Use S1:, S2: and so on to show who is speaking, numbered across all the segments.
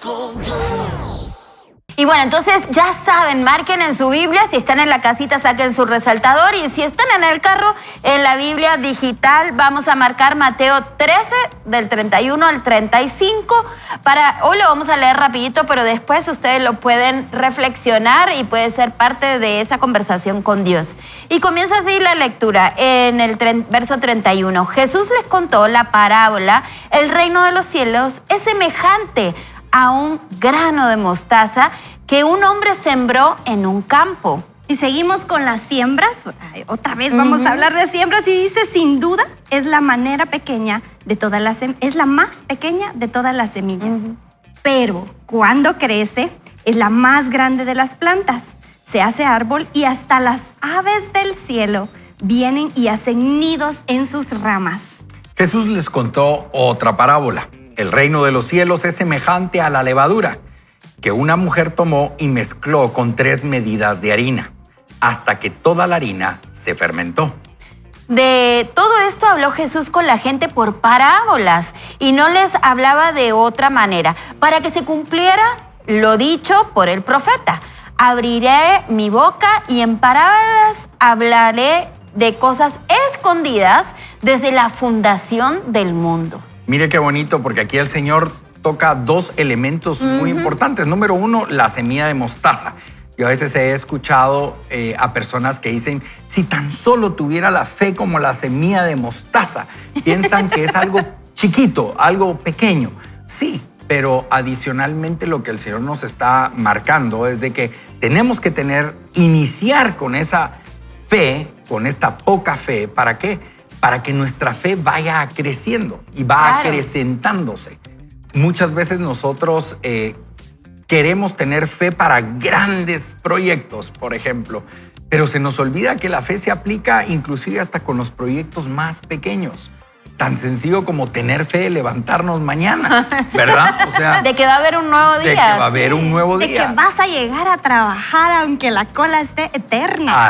S1: con Dios.
S2: Y bueno, entonces ya saben, marquen en su Biblia, si están en la casita saquen su resaltador y si están en el carro, en la Biblia digital vamos a marcar Mateo 13 del 31 al 35. Hoy lo vamos a leer rapidito, pero después ustedes lo pueden reflexionar y puede ser parte de esa conversación con Dios. Y comienza así la lectura en el verso 31. Jesús les contó la parábola, el reino de los cielos es semejante a un grano de mostaza que un hombre sembró en un campo.
S3: Y seguimos con las siembras. Otra vez vamos a hablar de siembras y dice, sin duda, es la manera pequeña de todas las es la más pequeña de todas las semillas. Pero cuando crece, es la más grande de las plantas. Se hace árbol y hasta las aves del cielo vienen y hacen nidos en sus ramas.
S4: Jesús les contó otra parábola. El reino de los cielos es semejante a la levadura que una mujer tomó y mezcló con 3 medidas de harina, hasta que toda la harina se fermentó.
S2: De todo esto habló Jesús con la gente por parábolas y no les hablaba de otra manera, para que se cumpliera lo dicho por el profeta. Abriré mi boca y en parábolas hablaré de cosas escondidas desde la fundación del mundo.
S4: Mire qué bonito, porque aquí el Señor toca 2 elementos muy importantes. Número 1, la semilla de mostaza. Yo a veces he escuchado a personas que dicen, si tan solo tuviera la fe como la semilla de mostaza, piensan que es algo chiquito, algo pequeño. Sí, pero adicionalmente lo que el Señor nos está marcando es de que tenemos que iniciar con esa fe, con esta poca fe. ¿Para qué? Para que nuestra fe vaya creciendo y va acrecentándose. Muchas veces nosotros queremos tener fe para grandes proyectos, por ejemplo, pero se nos olvida que la fe se aplica inclusive hasta con los proyectos más pequeños. Tan sencillo como tener fe de levantarnos mañana, ¿verdad? O sea,
S2: de que va a haber un nuevo día.
S4: De que va a haber un nuevo día.
S3: De que vas a llegar a trabajar aunque la cola esté eterna.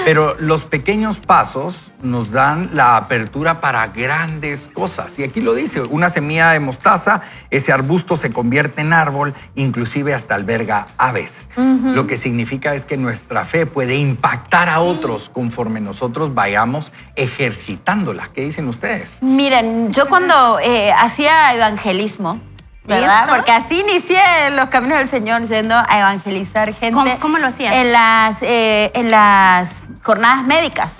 S4: Pero los pequeños pasos nos dan la apertura para grandes cosas. Y aquí lo dice, una semilla de mostaza, ese arbusto se convierte en árbol, inclusive hasta alberga aves. Lo que significa es que nuestra fe puede impactar a otros conforme nosotros vayamos ejercitando. ¿Qué dicen ustedes?
S2: Miren, yo cuando hacía evangelismo, ¿verdad? Porque así inicié los caminos del Señor, yendo a evangelizar gente.
S3: ¿Cómo lo hacías?
S2: En las jornadas médicas,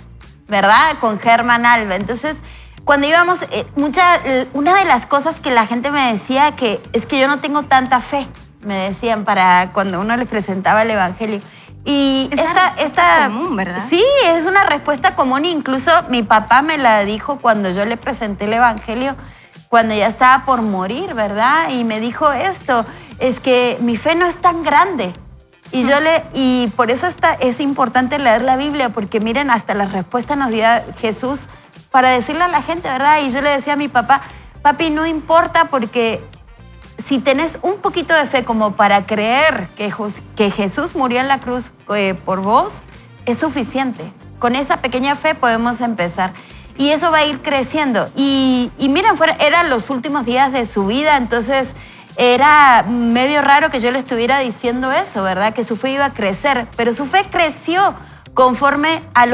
S2: ¿verdad? Con Germán Alba. Entonces, cuando íbamos, una de las cosas que la gente me decía que es que yo no tengo tanta fe, me decían, para cuando uno le presentaba el evangelio. Y esta
S3: común, ¿verdad?
S2: Sí, es una respuesta común. Incluso mi papá me la dijo cuando yo le presenté el evangelio, cuando ya estaba por morir, ¿verdad? Y me dijo esto, es que mi fe no es tan grande. Y por eso es importante leer la Biblia, porque miren, hasta la respuesta nos dio Jesús para decirle a la gente, ¿verdad? Y yo le decía a mi papá, papi, no importa, porque si tenés un poquito de fe como para creer que Jesús murió en la cruz por vos, es suficiente. Con esa pequeña fe podemos empezar. Y eso va a ir creciendo. Y miren, eran los últimos días de su vida, entonces era medio raro que yo le estuviera diciendo eso, ¿verdad? Que su fe iba a crecer, pero su fe creció conforme a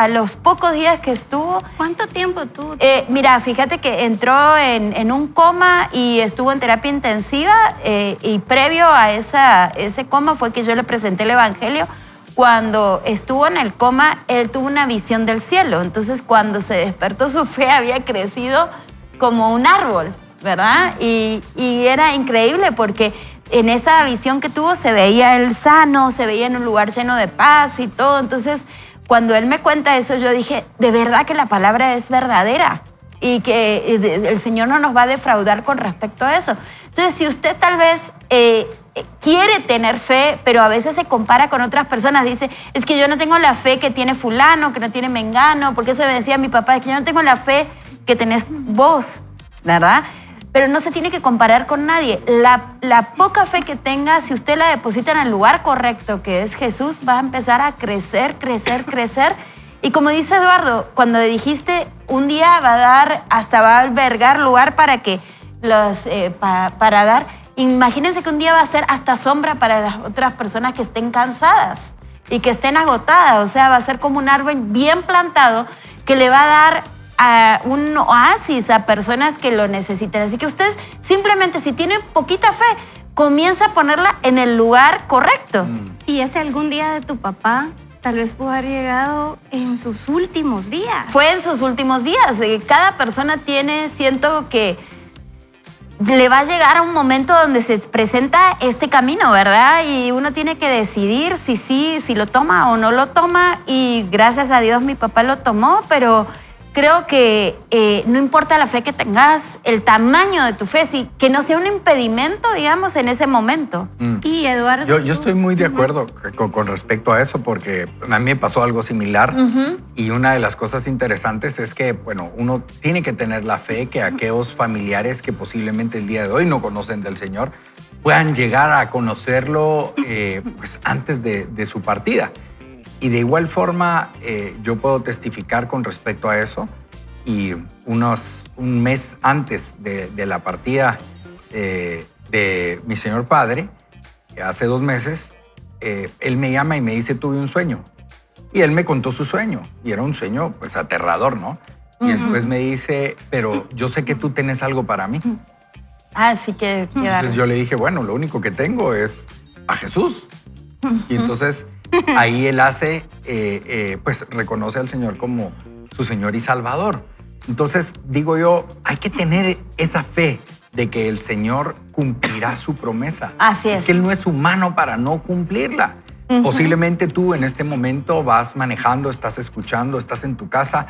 S2: los pocos días que estuvo.
S3: ¿Cuánto tiempo tuvo?
S2: Mira, fíjate que entró en un coma y estuvo en terapia intensiva y previo a ese coma fue que yo le presenté el evangelio. Cuando estuvo en el coma, él tuvo una visión del cielo. Entonces, cuando se despertó, su fe había crecido como un árbol, ¿verdad? Y era increíble porque en esa visión que tuvo se veía él sano, se veía en un lugar lleno de paz y todo. Entonces, cuando él me cuenta eso, yo dije, de verdad que la palabra es verdadera y que el Señor no nos va a defraudar con respecto a eso. Entonces, si usted tal vez quiere tener fe, pero a veces se compara con otras personas, dice, es que yo no tengo la fe que tiene fulano, que no tiene mengano, porque eso me decía mi papá, es que yo no tengo la fe que tenés vos, ¿verdad? Pero no se tiene que comparar con nadie. La poca fe que tenga, si usted la deposita en el lugar correcto, que es Jesús, va a empezar a crecer, crecer, crecer. Y como dice Eduardo, cuando dijiste, un día va a albergar lugar para que para dar. Imagínense que un día va a ser hasta sombra para las otras personas que estén cansadas y que estén agotadas. O sea, va a ser como un árbol bien plantado que le va a dar un oasis a personas que lo necesiten. Así que ustedes simplemente, si tienen poquita fe, comienza a ponerla en el lugar correcto.
S3: Y ese algún día de tu papá tal vez pudo haber llegado en sus últimos días.
S2: Fue en sus últimos días. Cada persona siento que le va a llegar a un momento donde se presenta este camino, ¿verdad? Y uno tiene que decidir si lo toma o no lo toma. Y gracias a Dios mi papá lo tomó, pero creo que no importa la fe que tengas, el tamaño de tu fe, que no sea un impedimento, digamos, en ese momento.
S3: Y Eduardo...
S4: Yo estoy muy de acuerdo con respecto a eso, porque a mí me pasó algo similar. Y una de las cosas interesantes es que, bueno, uno tiene que tener la fe que aquellos familiares que posiblemente el día de hoy no conocen del Señor puedan llegar a conocerlo pues antes de su partida. Y de igual forma, yo puedo testificar con respecto a eso. Y un mes antes de la partida de mi señor padre, hace 2 meses, él me llama y me dice, tuve un sueño. Y él me contó su sueño. Y era un sueño, pues, aterrador, ¿no? Y después me dice, pero yo sé que tú tienes algo para mí.
S2: Así que...
S4: Entonces yo le dije, bueno, lo único que tengo es a Jesús. Y entonces... ahí él pues reconoce al Señor como su Señor y Salvador. Entonces, digo yo, hay que tener esa fe de que el Señor cumplirá su promesa.
S2: Así es.
S4: Es que Él no es humano para no cumplirla. Posiblemente tú en este momento vas manejando, estás escuchando, estás en tu casa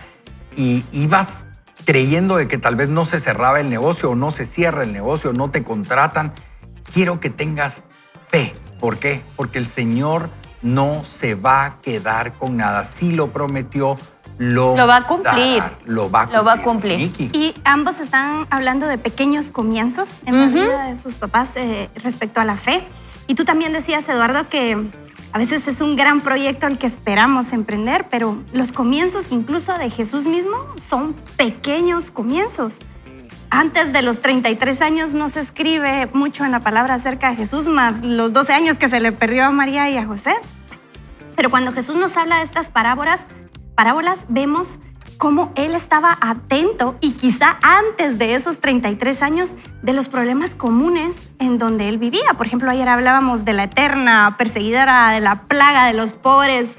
S4: y vas creyendo de que tal vez no se cerraba el negocio o no se cierra el negocio, no te contratan. Quiero que tengas fe. ¿Por qué? Porque el Señor no se va a quedar con nada. Si lo prometió, lo
S2: va a cumplir.
S4: Lo va a cumplir. Nikki.
S3: Y ambos están hablando de pequeños comienzos en la vida de sus papás respecto a la fe. Y tú también decías, Eduardo, que a veces es un gran proyecto el que esperamos emprender, pero los comienzos incluso de Jesús mismo son pequeños comienzos. Antes de los 33 años no se escribe mucho en la palabra acerca de Jesús, más los 12 años que se le perdió a María y a José. Pero cuando Jesús nos habla de estas parábolas, vemos cómo Él estaba atento y quizá antes de esos 33 años de los problemas comunes en donde Él vivía. Por ejemplo, ayer hablábamos de la eterna perseguidora, de la plaga de los pobres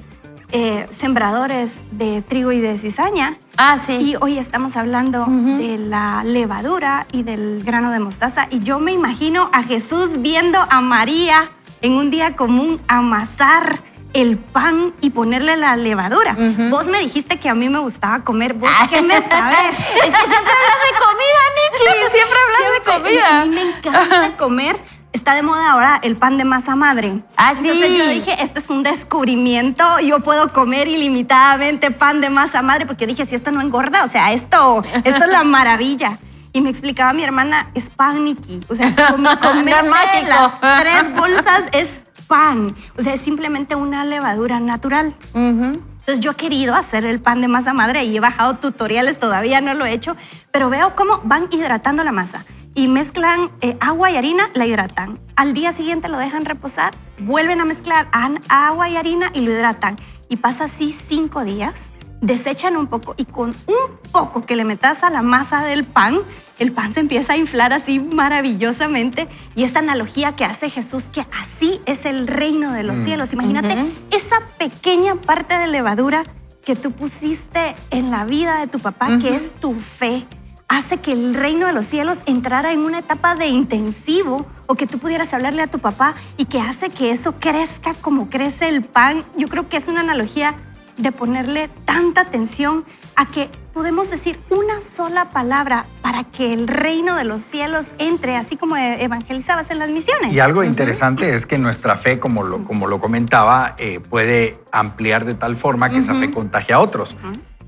S3: sembradores de trigo y de cizaña.
S2: Sí.
S3: Y hoy estamos hablando de la levadura y del grano de mostaza. Y yo me imagino a Jesús viendo a María en un día común amasar el pan y ponerle la levadura. Vos me dijiste que a mí me gustaba comer. ¿Vos qué me sabes?
S2: Es que siempre hablas de comida, Nikki. Siempre hablas de comida.
S3: A mí me encanta comer. Está de moda ahora el pan de masa madre.
S2: Sí.
S3: Entonces yo dije, este es un descubrimiento. Yo puedo comer ilimitadamente pan de masa madre porque dije, si esto no engorda, o sea, esto es la maravilla. Y me explicaba mi hermana, es pan, Nikki. O sea, comer las 3 bolsas es pan. O sea, es simplemente una levadura natural. Entonces yo he querido hacer el pan de masa madre y he bajado tutoriales, todavía no lo he hecho, pero veo cómo van hidratando la masa. Y mezclan agua y harina, la hidratan. Al día siguiente lo dejan reposar, vuelven a mezclar agua y harina y lo hidratan. Y pasa así 5 días, desechan un poco y con un poco que le metas a la masa del pan, el pan se empieza a inflar así maravillosamente. Y esta analogía que hace Jesús, que así es el reino de los cielos. Imagínate esa pequeña parte de levadura que tú pusiste en la vida de tu papá, que es tu fe. Hace que el reino de los cielos entrara en una etapa de intensivo o que tú pudieras hablarle a tu papá y que hace que eso crezca como crece el pan. Yo creo que es una analogía de ponerle tanta atención a que podemos decir una sola palabra para que el reino de los cielos entre, así como evangelizabas en las misiones.
S4: Y algo interesante es que nuestra fe, como lo comentaba, puede ampliar de tal forma que esa fe contagie a otros.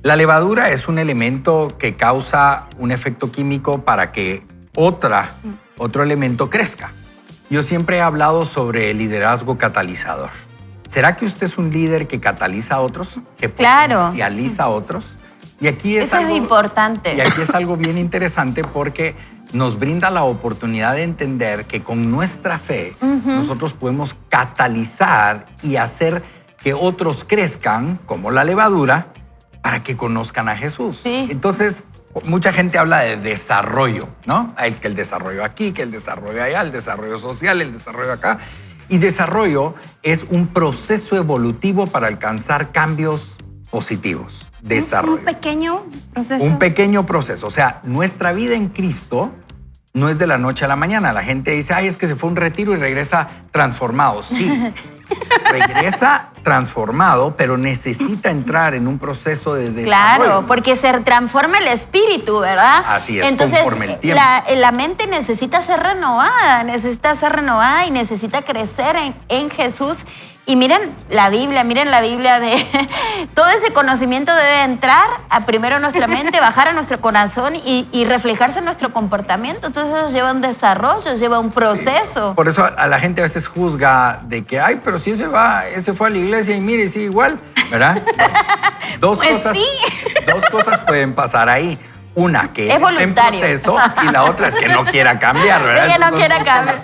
S4: La levadura es un elemento que causa un efecto químico para que otro elemento crezca. Yo siempre he hablado sobre el liderazgo catalizador. ¿Será que usted es un líder que cataliza a otros? ¿Que potencializa a otros? Y aquí es
S2: Eso
S4: algo,
S2: es importante.
S4: Y aquí es algo bien interesante porque nos brinda la oportunidad de entender que con nuestra fe nosotros podemos catalizar y hacer que otros crezcan como la levadura para que conozcan a Jesús.
S2: Sí.
S4: Entonces, mucha gente habla de desarrollo, ¿no? Hay que el desarrollo aquí, que el desarrollo allá, el desarrollo social, el desarrollo acá. Y desarrollo es un proceso evolutivo para alcanzar cambios positivos. Desarrollo.
S3: Un pequeño proceso.
S4: Un pequeño proceso. O sea, nuestra vida en Cristo no es de la noche a la mañana. La gente dice, ay, es que se fue a un retiro y regresa transformado. Sí, regresa transformado, pero necesita entrar en un proceso de desarrollo.
S2: Claro, porque se transforma el espíritu, ¿verdad?
S4: Así es,
S2: entonces,
S4: conforme el tiempo.
S2: La mente necesita ser renovada y necesita crecer en Jesús. Y miren la Biblia de todo ese conocimiento debe entrar a primero nuestra mente, bajar a nuestro corazón y reflejarse en nuestro comportamiento. Entonces eso lleva un desarrollo, lleva un proceso.
S4: Por eso a la gente a veces juzga de que, ay, pero si ese fue a la iglesia y mire, sí, igual, ¿verdad? Dos cosas pueden pasar ahí. Una, que
S2: es
S4: esté en
S2: voluntario.
S4: proceso, y la otra es que no quiera cambiar, ¿verdad?
S2: Que no
S4: Esas
S2: quiera
S4: dos
S2: cambiar.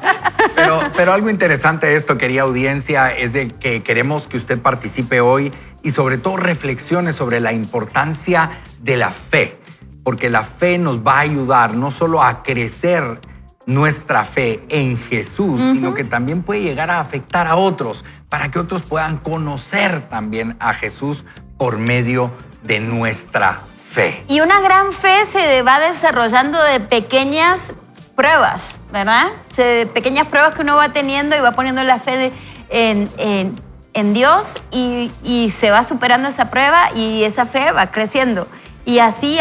S4: cosas. Pero algo interesante de esto, querida audiencia, es de que queremos que usted participe hoy y sobre todo reflexione sobre la importancia de la fe, porque la fe nos va a ayudar no solo a crecer nuestra fe en Jesús, sino que también puede llegar a afectar a otros, para que otros puedan conocer también a Jesús por medio de nuestra fe.
S2: Y una gran fe se va desarrollando de pequeñas pruebas, ¿verdad? De pequeñas pruebas que uno va teniendo y va poniendo la fe en Dios y se va superando esa prueba y esa fe va creciendo. Y así.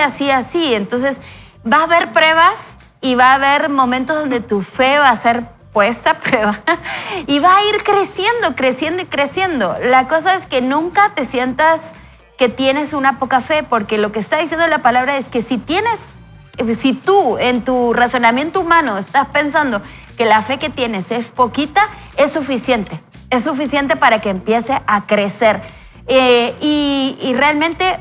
S2: Entonces va a haber pruebas y va a haber momentos donde tu fe va a ser puesta a prueba y va a ir creciendo. La cosa es que nunca te sientas que tienes una poca fe, porque lo que está diciendo la palabra es que si tú en tu razonamiento humano estás pensando que la fe que tienes es poquita, es suficiente. Es suficiente para que empiece a crecer. Y realmente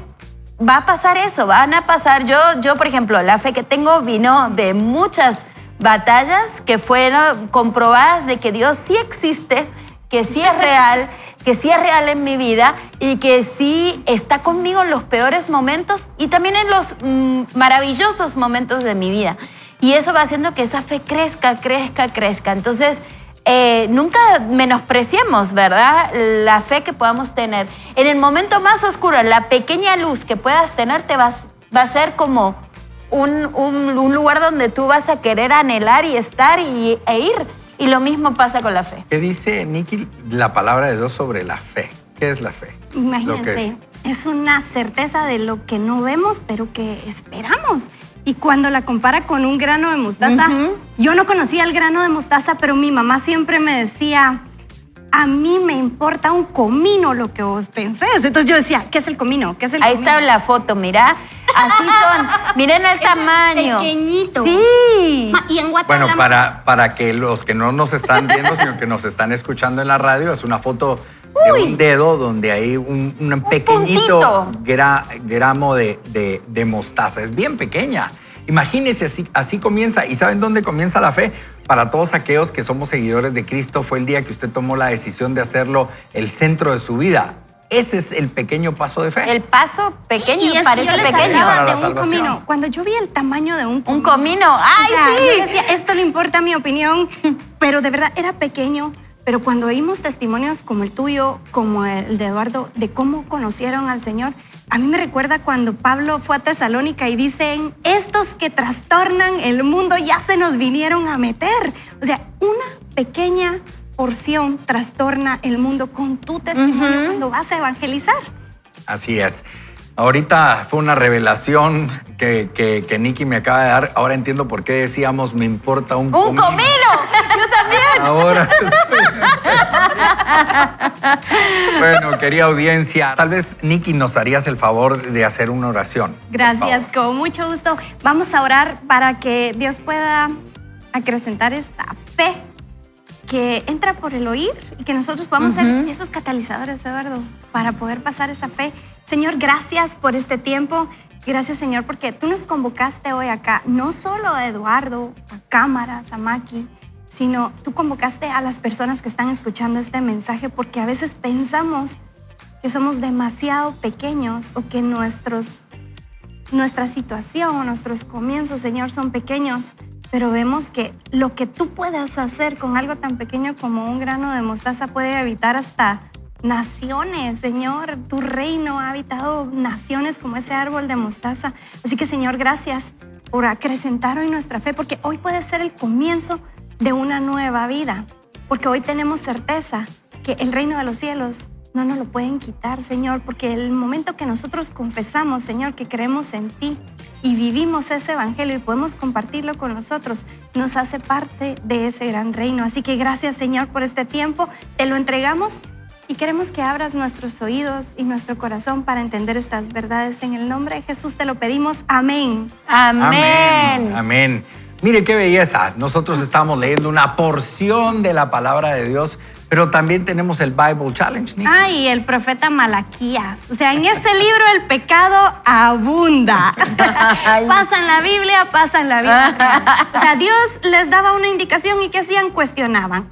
S2: va a pasar eso, van a pasar. Yo, por ejemplo, la fe que tengo vino de muchas batallas que fueron comprobadas de que Dios sí existe, que sí es real, en mi vida y que sí está conmigo en los peores momentos y también en los maravillosos momentos de mi vida. Y eso va haciendo que esa fe crezca. Entonces, nunca menospreciemos, ¿verdad? La fe que podamos tener. En el momento más oscuro, la pequeña luz que puedas tener va a ser como un lugar donde tú vas a querer anhelar y estar e ir. Y lo mismo pasa con la fe.
S4: ¿Qué dice, Nikki, la palabra de Dios sobre la fe? ¿Qué es la fe?
S3: Imagínense, es una certeza de lo que no vemos, pero que esperamos. Y cuando la compara con un grano de mostaza, yo no conocía el grano de mostaza, pero mi mamá siempre me decía, a mí me importa un comino lo que vos pensés. Entonces yo decía, ¿qué es el comino? Ahí
S2: está la foto, mira. Así son. Miren el tamaño.
S3: Pequeñito.
S2: Sí.
S3: Y en Guatemala.
S4: Bueno, para que los que no nos están viendo, sino que nos están escuchando en la radio, es una foto de un dedo donde hay un pequeñito gramo de mostaza. Es bien pequeña. Imagínense, así comienza. ¿Y saben dónde comienza la fe? Para todos aquellos que somos seguidores de Cristo, fue el día que usted tomó la decisión de hacerlo el centro de su vida. Ese es el pequeño paso de fe.
S2: El paso pequeño,
S3: y
S2: parece pequeño.
S4: Para la
S3: de un
S4: salvación.
S3: comino. Cuando yo vi el tamaño de un comino.
S2: Un comino. ¡Ay,
S3: o sea,
S2: sí!
S3: yo decía, esto no importa mi opinión, pero de verdad era pequeño. Pero cuando oímos testimonios como el tuyo, como el de Eduardo, de cómo conocieron al Señor, a mí me recuerda cuando Pablo fue a Tesalónica y dicen, estos que trastornan el mundo ya se nos vinieron a meter. O sea, una pequeña porción trastorna el mundo con tu testimonio cuando vas a evangelizar.
S4: Así es. Ahorita fue una revelación que Nikki me acaba de dar. Ahora entiendo por qué decíamos, me importa un comino.
S2: ¡Un comino! ¡Yo también!
S4: Ahora. Bueno, querida audiencia, tal vez, Nikki, nos harías el favor de hacer una oración.
S3: Gracias, con mucho gusto. Vamos a orar para que Dios pueda acrecentar esta fe que entra por el oír y que nosotros podamos ser esos catalizadores, Eduardo, para poder pasar esa fe. Señor, gracias por este tiempo. Gracias, Señor, porque tú nos convocaste hoy acá, no solo a Eduardo, a Cámaras, a Maki, sino tú convocaste a las personas que están escuchando este mensaje, porque a veces pensamos que somos demasiado pequeños o que nuestra situación o nuestros comienzos, Señor, son pequeños, pero vemos que lo que tú puedas hacer con algo tan pequeño como un grano de mostaza puede habitar hasta naciones, Señor. Tu reino ha habitado naciones como ese árbol de mostaza. Así que, Señor, gracias por acrecentar hoy nuestra fe, porque hoy puede ser el comienzo de una nueva vida, porque hoy tenemos certeza que el reino de los cielos no nos lo pueden quitar, Señor, porque el momento que nosotros confesamos, Señor, que creemos en ti y vivimos ese evangelio y podemos compartirlo con nosotros, nos hace parte de ese gran reino. Así que gracias, Señor, por este tiempo. Te lo entregamos y queremos que abras nuestros oídos y nuestro corazón para entender estas verdades. En el nombre de Jesús te lo pedimos. Amén.
S2: Amén.
S4: Amén. Mire qué belleza. Nosotros estamos leyendo una porción de la palabra de Dios, pero también tenemos el Bible Challenge, ¿no?
S3: Y el profeta Malaquías. O sea, en ese libro el pecado abunda. Pasa en la Biblia, pasa en la Biblia. O sea, Dios les daba una indicación y ¿qué hacían? Cuestionaban.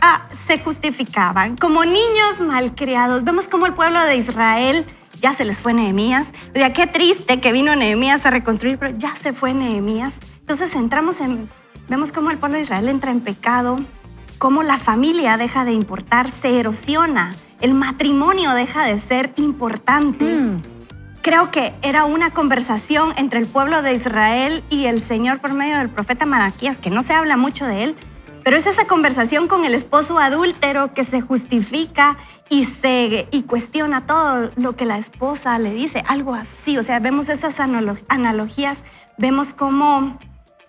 S3: Se justificaban. Como niños malcriados. Vemos cómo el pueblo de Israel ya se les fue Nehemías. O sea, qué triste que vino Nehemías a reconstruir, pero ya se fue Nehemías. Entonces vemos cómo el pueblo de Israel entra en pecado, cómo la familia deja de importar, se erosiona, el matrimonio deja de ser importante. Creo que era una conversación entre el pueblo de Israel y el Señor por medio del profeta Malaquías, que no se habla mucho de él, pero es esa conversación con el esposo adúltero que se justifica y cuestiona todo lo que la esposa le dice, algo así. O sea, vemos esas analogías, vemos cómo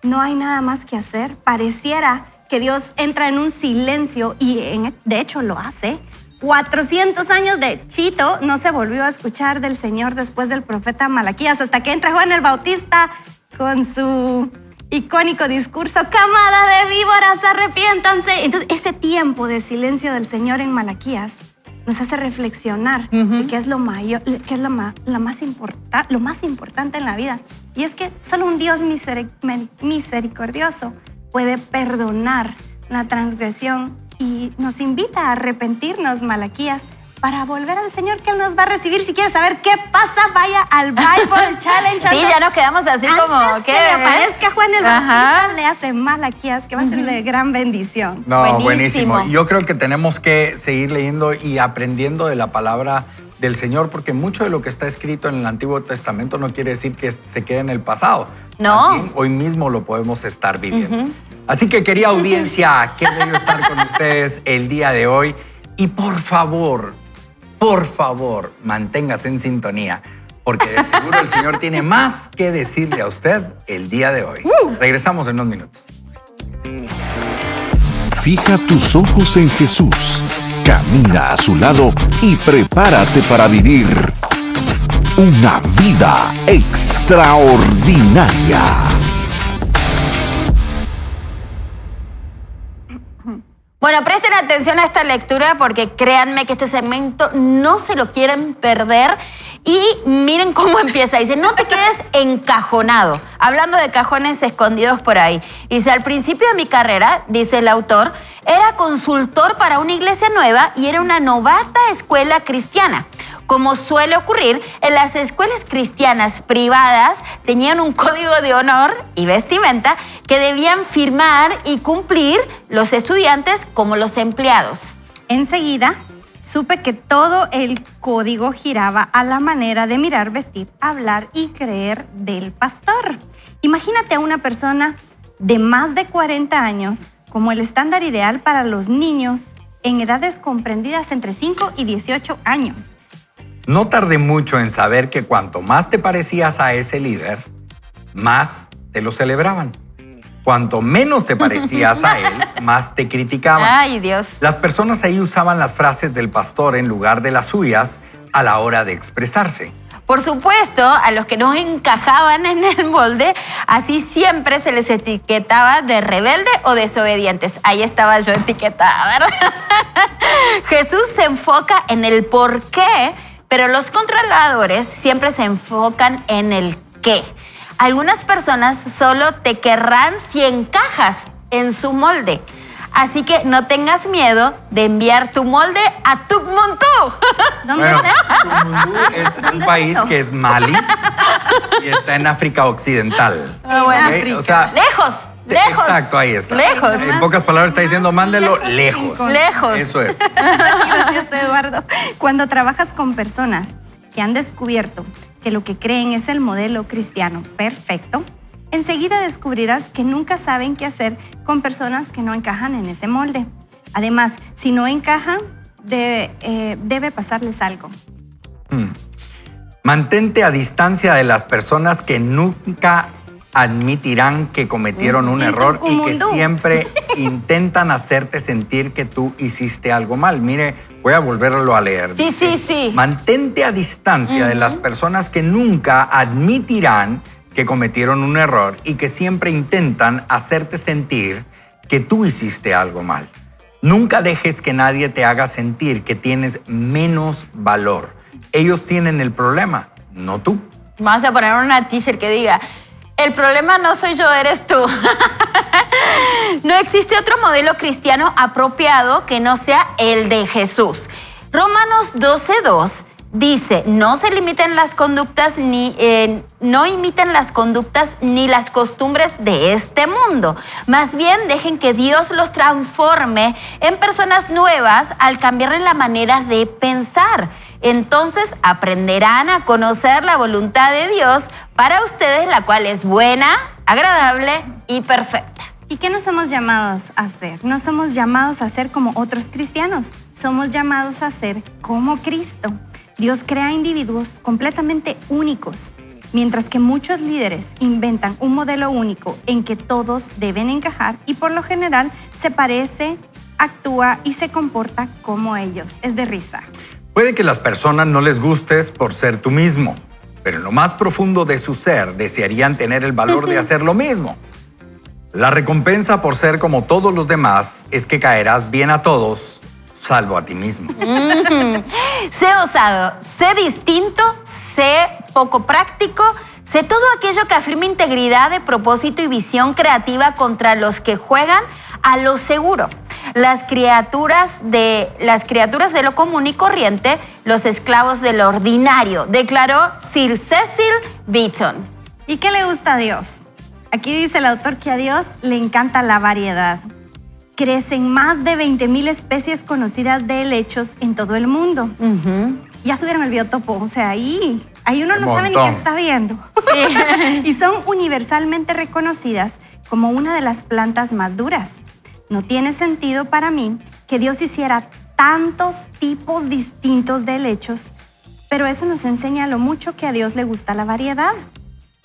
S3: no hay nada más que hacer. Pareciera que Dios entra en un silencio y de hecho lo hace. 400 años de chito no se volvió a escuchar del Señor después del profeta Malaquías, hasta que entra Juan el Bautista con su icónico discurso: camada de víboras, arrepiéntanse. Entonces, ese tiempo de silencio del Señor en Malaquías nos hace reflexionar de qué es lo mayor, qué es lo más importante en la vida. Y es que solo un Dios misericordioso puede perdonar la transgresión y nos invita a arrepentirnos, Malaquías, para volver al Señor, que Él nos va a recibir. Si quieres saber qué pasa, vaya al Bible Challenge.
S2: Sí, ya nos quedamos así como...
S3: Antes que le aparezca Juan el Bautista, le hace Malaquías, que va a ser de gran bendición.
S4: No, buenísimo. Yo creo que tenemos que seguir leyendo y aprendiendo de la palabra del Señor, porque mucho de lo que está escrito en el Antiguo Testamento no quiere decir que se quede en el pasado.
S2: No.
S4: Más bien, hoy mismo lo podemos estar viviendo. Así que, querida audiencia, qué bello estar con ustedes el día de hoy. Y por favor, manténgase en sintonía, porque de seguro el Señor tiene más que decirle a usted el día de hoy. Regresamos en unos minutos.
S1: Fija tus ojos en Jesús, camina a su lado y prepárate para vivir una vida extraordinaria.
S2: Bueno, presten atención a esta lectura porque créanme que este segmento no se lo quieren perder. Y miren cómo empieza. Dice, no te quedes encajonado. Hablando de cajones escondidos por ahí. Dice, al principio de mi carrera, dice el autor, era consultor para una iglesia nueva y era una novata escuela cristiana. Como suele ocurrir, en las escuelas cristianas privadas tenían un código de honor y vestimenta que debían firmar y cumplir los estudiantes como los empleados.
S3: Enseguida, supe que todo el código giraba a la manera de mirar, vestir, hablar y creer del pastor. Imagínate a una persona de más de 40 años como el estándar ideal para los niños en edades comprendidas entre 5 y 18 años.
S4: No tardé mucho en saber que cuanto más te parecías a ese líder, más te lo celebraban. Cuanto menos te parecías a él, más te criticaban.
S2: Ay, Dios.
S4: Las personas ahí usaban las frases del pastor en lugar de las suyas a la hora de expresarse.
S2: Por supuesto, a los que no encajaban en el molde, así siempre se les etiquetaba de rebelde o desobedientes. Ahí estaba yo etiquetada, ¿verdad? Jesús se enfoca en el por qué, pero los controladores siempre se enfocan en el que algunas personas solo te querrán si encajas en su molde. Así que no tengas miedo de enviar tu molde a Tukmuntú.
S3: ¿Dónde
S4: Bueno,
S3: está?
S4: Tukmuntú es un
S3: ¿Dónde
S4: país
S3: eso?
S4: que es Mali y está en África Occidental.
S2: Ah, bueno.
S4: ¿Ok?
S3: África.
S4: O sea,
S2: Lejos, lejos.
S4: Exacto, ahí está.
S2: Lejos.
S4: En pocas palabras está diciendo, mándelo
S3: lejos,
S4: lejos.
S3: sin
S2: Lejos.
S4: Eso es.
S3: Gracias, Eduardo. Cuando trabajas con personas que han descubierto que lo que creen es el modelo cristiano perfecto, enseguida descubrirás que nunca saben qué hacer con personas que no encajan en ese molde. Además, si no encajan, debe pasarles algo.
S4: Mantente a distancia de las personas que nunca admitirán que cometieron un
S3: En
S4: error y que
S3: Tukmuntú.
S4: siempre intentan hacerte sentir que tú hiciste algo mal. Mire, voy a volverlo a leer.
S2: Sí,
S4: Dice,
S2: sí, sí.
S4: Mantente a distancia de las personas que nunca admitirán que cometieron un error y que siempre intentan hacerte sentir que tú hiciste algo mal. Nunca dejes que nadie te haga sentir que tienes menos valor. Ellos tienen el problema, no tú.
S2: Vamos a poner una t-shirt que diga, el problema no soy yo, eres tú. No existe otro modelo cristiano apropiado que no sea el de Jesús. Romanos 12:2 dice, no se limiten las conductas no imiten las conductas ni las costumbres de este mundo. Más bien dejen que Dios los transforme en personas nuevas al cambiar la manera de pensar. Entonces aprenderán a conocer la voluntad de Dios para ustedes, la cual es buena, agradable y perfecta.
S3: ¿Y qué no somos llamados a hacer? No somos llamados a ser como otros cristianos. Somos llamados a ser como Cristo. Dios crea individuos completamente únicos, mientras que muchos líderes inventan un modelo único en que todos deben encajar y por lo general se parece, actúa y se comporta como ellos. Es de risa.
S4: Puede que las personas no les gustes por ser tú mismo, pero en lo más profundo de su ser desearían tener el valor de hacer lo mismo. La recompensa por ser como todos los demás es que caerás bien a todos, salvo a ti mismo.
S2: Sé osado, sé distinto, sé poco práctico, sé todo aquello que afirma integridad de propósito y visión creativa contra los que juegan a lo seguro. Las criaturas de lo común y corriente, los esclavos de lo ordinario, declaró Sir Cecil Beaton.
S3: ¿Y qué le gusta a Dios? Aquí dice el autor que a Dios le encanta la variedad. Crecen más de 20,000 especies conocidas de helechos en todo el mundo. Ya subieron el biotopo, o sea, ahí uno no sabe ni qué está viendo.
S2: Sí.
S3: Y son universalmente reconocidas como una de las plantas más duras. No tiene sentido para mí que Dios hiciera tantos tipos distintos de helechos, pero eso nos enseña lo mucho que a Dios le gusta la variedad.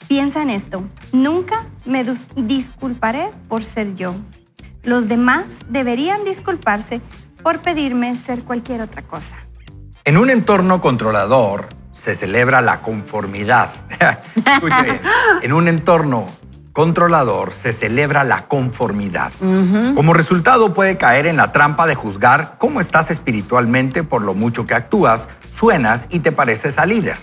S3: Piensa en esto, nunca me disculparé por ser yo. Los demás deberían disculparse por pedirme ser cualquier otra cosa.
S4: En un entorno controlador se celebra la conformidad. Escuche bien. En un entorno controlador se celebra la conformidad. Como resultado puede caer en la trampa de juzgar cómo estás espiritualmente por lo mucho que actúas, suenas y te pareces al líder.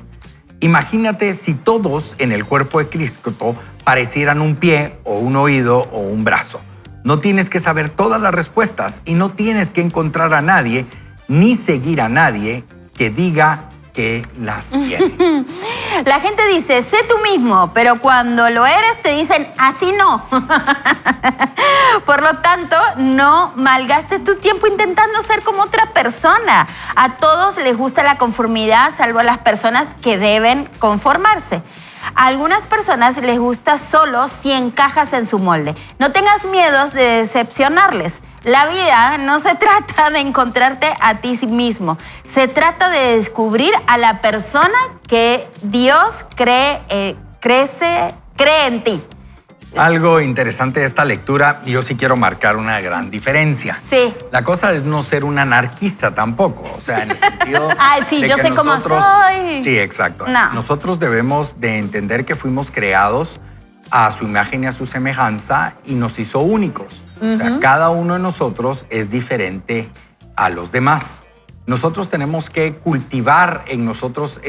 S4: Imagínate si todos en el cuerpo de Cristo parecieran un pie o un oído o un brazo. No tienes que saber todas las respuestas y no tienes que encontrar a nadie ni seguir a nadie que diga que las tiene.
S2: La gente dice, sé tú mismo, pero cuando lo eres te dicen, así no. Por lo tanto, no malgastes tu tiempo intentando ser como otra persona. A todos les gusta la conformidad, salvo a las personas que deben conformarse. A algunas personas les gusta solo si encajas en su molde. No tengas miedos de decepcionarles. La vida no se trata de encontrarte a ti mismo. Se trata de descubrir a la persona que Dios cree en ti.
S4: Algo interesante de esta lectura, yo sí quiero marcar una gran diferencia.
S2: Sí.
S4: La cosa es no ser un anarquista tampoco, o sea, en el sentido
S2: Ay, sí,
S4: de
S2: yo
S4: que
S2: sé cómo
S4: nosotros-
S2: soy.
S4: Sí, exacto.
S2: No.
S4: Nosotros debemos de entender que fuimos creados a su imagen y a su semejanza y nos hizo únicos. O sea, cada uno de nosotros es diferente a los demás. Nosotros tenemos que cultivar en nosotros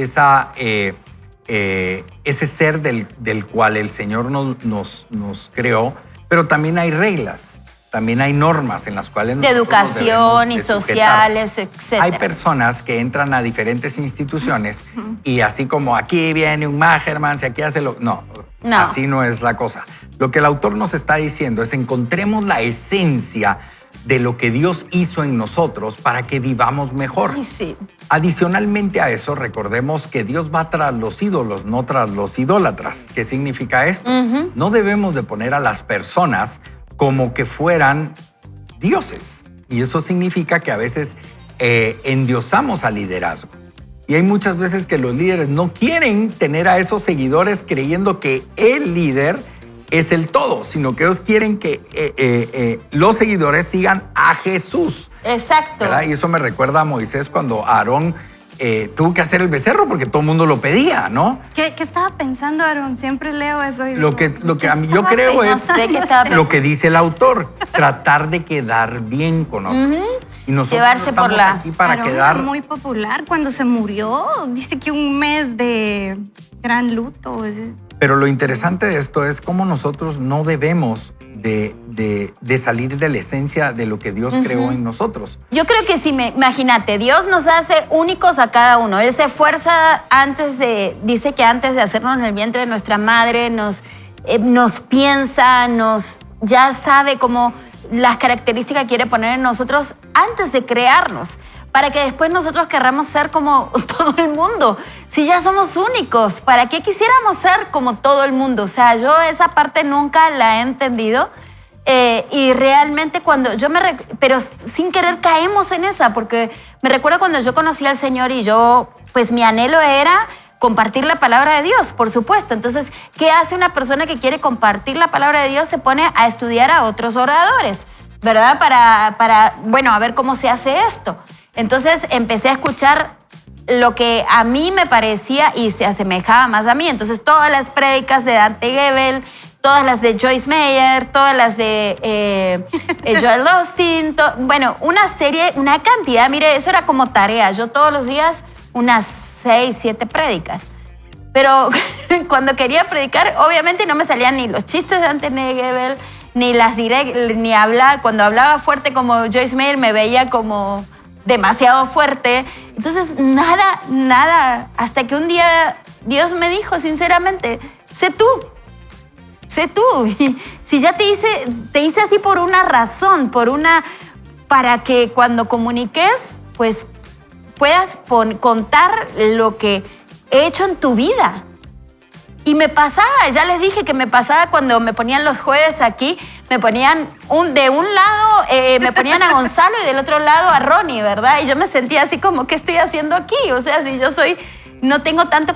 S4: ese ser del cual el Señor nos creó, pero también hay reglas, también hay normas en las cuales
S2: de educación y sociales, etc.
S4: Hay personas que entran a diferentes instituciones y así como aquí viene un Magerman, si aquí hace lo... No, así no es la cosa. Lo que el autor nos está diciendo es encontremos la esencia de lo que Dios hizo en nosotros para que vivamos mejor.
S2: Ay, sí.
S4: Adicionalmente a eso, recordemos que Dios va tras los ídolos, no tras los idólatras. ¿Qué significa esto? No debemos de poner a las personas como que fueran dioses. Y eso significa que a veces endiosamos al liderazgo. Y hay muchas veces que los líderes no quieren tener a esos seguidores creyendo que el líder es el todo, sino que ellos quieren que los seguidores sigan a Jesús.
S2: Exacto.
S4: ¿Verdad? Y eso me recuerda a Moisés cuando Aarón tuvo que hacer el becerro porque todo el mundo lo pedía, ¿no?
S3: ¿Qué estaba pensando, Aarón? Siempre leo eso. Y
S4: lo que a mí yo creo es lo que dice el autor, tratar de quedar bien con otros. Y nosotros
S2: llevarse
S4: estamos
S2: por la...
S4: aquí para
S3: Aarón
S4: quedar...
S3: era muy popular cuando se murió. Dice que un mes de gran luto.
S4: Pero lo interesante de esto es cómo nosotros no debemos de salir de la esencia de lo que Dios creó en nosotros.
S2: Yo creo que imagínate, Dios nos hace únicos a cada uno. Él se esfuerza dice que antes de hacernos en el vientre de nuestra madre, nos piensa, ya sabe cómo las características que quiere poner en nosotros antes de crearnos, para que después nosotros querramos ser como todo el mundo. Si ya somos únicos, ¿para qué quisiéramos ser como todo el mundo? O sea, yo esa parte nunca la he entendido. Y realmente pero sin querer caemos en esa, porque me recuerdo cuando yo conocí al Señor y pues mi anhelo era compartir la palabra de Dios, por supuesto. Entonces, ¿qué hace una persona que quiere compartir la palabra de Dios? Se pone a estudiar a otros oradores, ¿verdad? Para a ver cómo se hace esto. Entonces, empecé a escuchar lo que a mí me parecía y se asemejaba más a mí. Entonces, todas las prédicas de Dante Gebel, todas las de Joyce Meyer, todas las de Joel Osteen, una cantidad. Mire, eso era como tarea. Yo todos los días unas 6, 7 prédicas. Pero cuando quería predicar, obviamente no me salían ni los chistes de Dante Gebel, ni hablar. Cuando hablaba fuerte como Joyce Meyer me veía como demasiado fuerte. Entonces, nada. Hasta que un día Dios me dijo, sinceramente, sé tú. Y si ya te hice así por una razón, para que cuando comuniques, pues puedas contar lo que he hecho en tu vida. Y me pasaba, ya les dije que me pasaba cuando me ponían los jueves aquí, me ponían de un lado, me ponían a Gonzalo y del otro lado a Ronnie, ¿verdad? Y yo me sentía así como, ¿qué estoy haciendo aquí? O sea, si no tengo tanto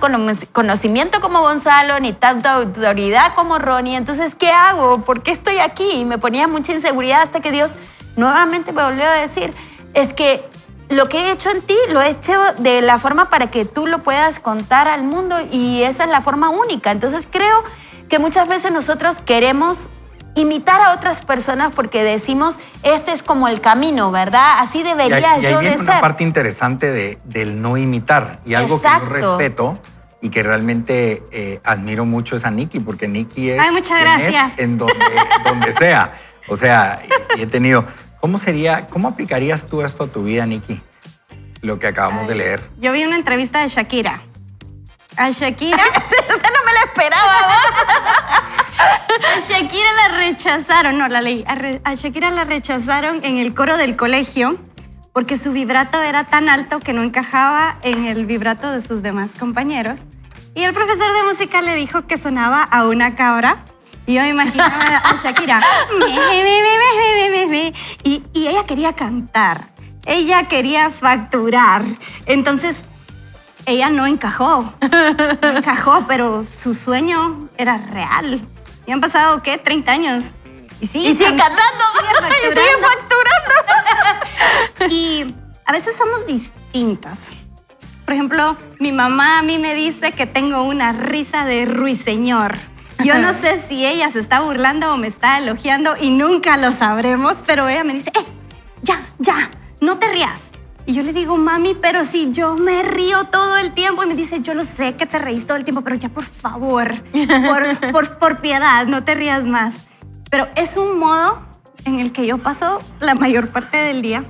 S2: conocimiento como Gonzalo, ni tanta autoridad como Ronnie, entonces, ¿qué hago? ¿Por qué estoy aquí? Y me ponía mucha inseguridad hasta que Dios nuevamente me volvió a decir, es que lo que he hecho en ti, lo he hecho de la forma para que tú lo puedas contar al mundo y esa es la forma única. Entonces creo que muchas veces nosotros queremos imitar a otras personas porque decimos, este es como el camino, ¿verdad? Así debería
S4: yo de ser. Y ahí viene una parte interesante del no imitar y algo
S2: Exacto.
S4: que yo respeto y que realmente admiro mucho es a Nikki, porque Nikki es...
S3: Ay, muchas gracias.
S4: Es en donde sea. O sea, y he tenido... ¿Cómo aplicarías tú esto a tu vida, Nikki? Lo que acabamos de leer.
S3: Yo vi una entrevista de Shakira. A Shakira...
S2: Esa no me la esperaba, vos.
S3: A Shakira la rechazaron, no, la leí. A Shakira la rechazaron en el coro del colegio porque su vibrato era tan alto que no encajaba en el vibrato de sus demás compañeros. Y el profesor de música le dijo que sonaba a una cabra. Y yo me imaginaba a Shakira. Y ella quería cantar. Ella quería facturar. Entonces, ella no encajó. No encajó, pero su sueño era real. Y han pasado, ¿qué? 30 años. Y sigue
S2: cantando. Y sigue facturando.
S3: Y a veces somos distintas. Por ejemplo, mi mamá a mí me dice que tengo una risa de ruiseñor. Yo no sé si ella se está burlando o me está elogiando y nunca lo sabremos, pero ella me dice, ya, no te rías. Y yo le digo, mami, pero si yo me río todo el tiempo. Y me dice, yo lo sé que te reís todo el tiempo, pero ya por favor, por piedad, no te rías más. Pero es un modo en el que yo paso la mayor parte del día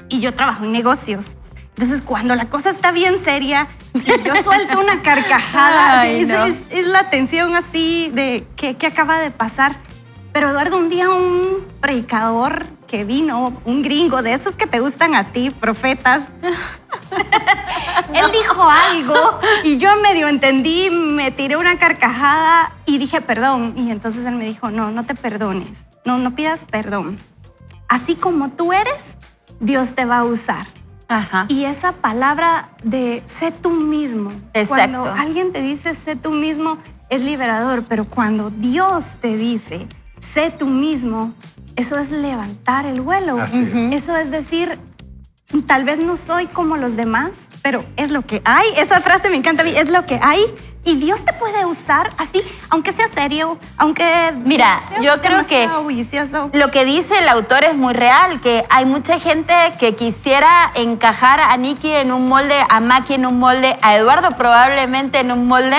S3: y yo trabajo en negocios. Entonces, cuando la cosa está bien seria y yo suelto una carcajada,
S2: Ay, no.
S3: es la tensión así de ¿qué acaba de pasar? Pero Eduardo, un día un predicador que vino, un gringo de esos que te gustan a ti, profetas, él dijo algo y yo medio entendí, me tiré una carcajada y dije perdón. Y entonces él me dijo, no te perdones, no pidas perdón. Así como tú eres, Dios te va a usar.
S2: Ajá.
S3: Y esa palabra de sé tú mismo,
S2: Exacto.
S3: cuando alguien te dice sé tú mismo, es liberador, pero cuando Dios te dice sé tú mismo, eso es levantar el vuelo.
S4: Así es.
S3: Eso es decir, tal vez no soy como los demás, pero es lo que hay. Esa frase me encanta a mí, es lo que hay. Y Dios te puede usar así, aunque sea serio, aunque
S2: Mira,
S3: sea
S2: yo creo que
S3: demasiado bullicioso.
S2: lo que dice el autor es muy real, que hay mucha gente que quisiera encajar a Nikki en un molde, a Maki en un molde, a Eduardo probablemente en un molde.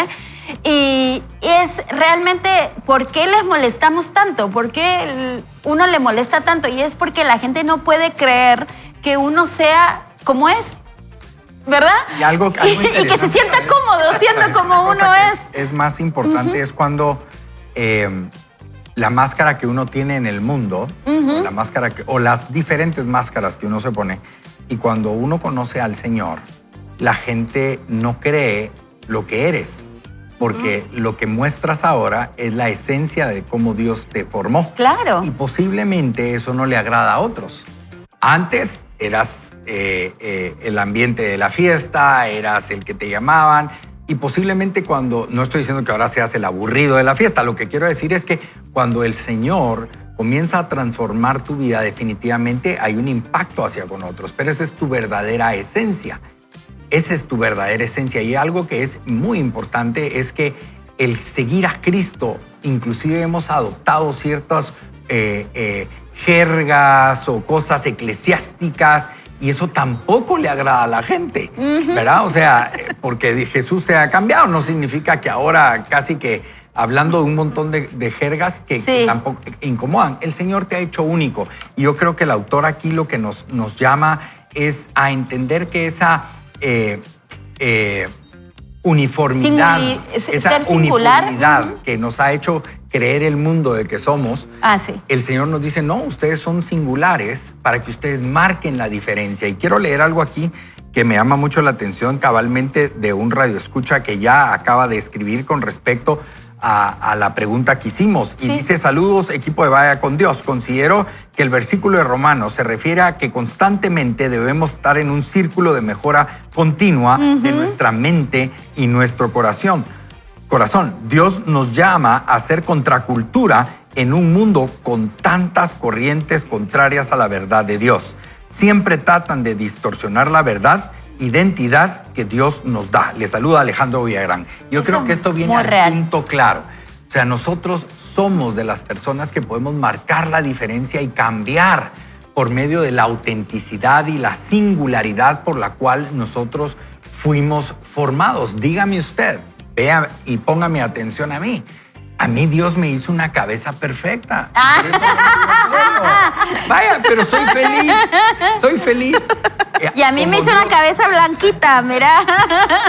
S2: Y es realmente, ¿por qué les molestamos tanto? ¿Por qué uno le molesta tanto? Y es porque la gente no puede creer que uno sea como es, ¿verdad?
S4: Y algo
S2: y que se
S4: interesante,
S2: sienta
S4: ¿sabes?
S2: cómodo siendo
S4: ¿Sabes?
S2: como
S4: Una cosa
S2: uno
S4: que es más importante es cuando la máscara que uno tiene en el mundo, o la máscara o las diferentes máscaras que uno se pone, y cuando uno conoce al Señor, la gente no cree lo que eres. Porque lo que muestras ahora es la esencia de cómo Dios te formó.
S2: Claro.
S4: Y posiblemente eso no le agrada a otros. Antes eras el ambiente de la fiesta, eras el que te llamaban. Y posiblemente no estoy diciendo que ahora seas el aburrido de la fiesta, lo que quiero decir es que cuando el Señor comienza a transformar tu vida, definitivamente hay un impacto hacia con otros. Pero esa es tu verdadera esencia. Esa es tu verdadera esencia. Y algo que es muy importante es que el seguir a Cristo, inclusive hemos adoptado ciertas jergas o cosas eclesiásticas y eso tampoco le agrada a la gente, ¿verdad? O sea, porque Jesús te ha cambiado no significa que ahora casi que hablando de un montón de jergas que tampoco incomodan. El Señor te ha hecho único. Y yo creo que el autor aquí lo que nos llama es a entender que esa uniformidad, esa uniformidad que nos ha hecho creer el mundo de que somos, el Señor nos dice, no, ustedes son singulares para que ustedes marquen la diferencia. Y quiero leer algo aquí que me llama mucho la atención cabalmente de un radioescucha que ya acaba de escribir con respecto a la pregunta que hicimos. Y dice, saludos, equipo de Vaya con Dios. Considero que el versículo de Romanos se refiere a que constantemente debemos estar en un círculo de mejora continua de nuestra mente y nuestro corazón. Dios nos llama a ser contracultura en un mundo con tantas corrientes contrarias a la verdad de Dios. Siempre tratan de distorsionar la verdad, identidad que Dios nos da. Le saluda Alejandro Villagrán. Yo creo que esto viene al punto claro. O sea, nosotros somos de las personas que podemos marcar la diferencia y cambiar por medio de la autenticidad y la singularidad por la cual nosotros fuimos formados. Dígame usted, vea y póngame atención a mí. A mí Dios me hizo una cabeza perfecta. Vaya, pero soy feliz. Soy feliz.
S2: Y a mí me hizo una cabeza blanquita, mira.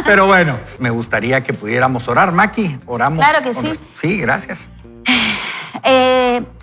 S4: Pero bueno, me gustaría que pudiéramos orar. Maki, oramos.
S2: Claro que sí.
S4: Sí, gracias.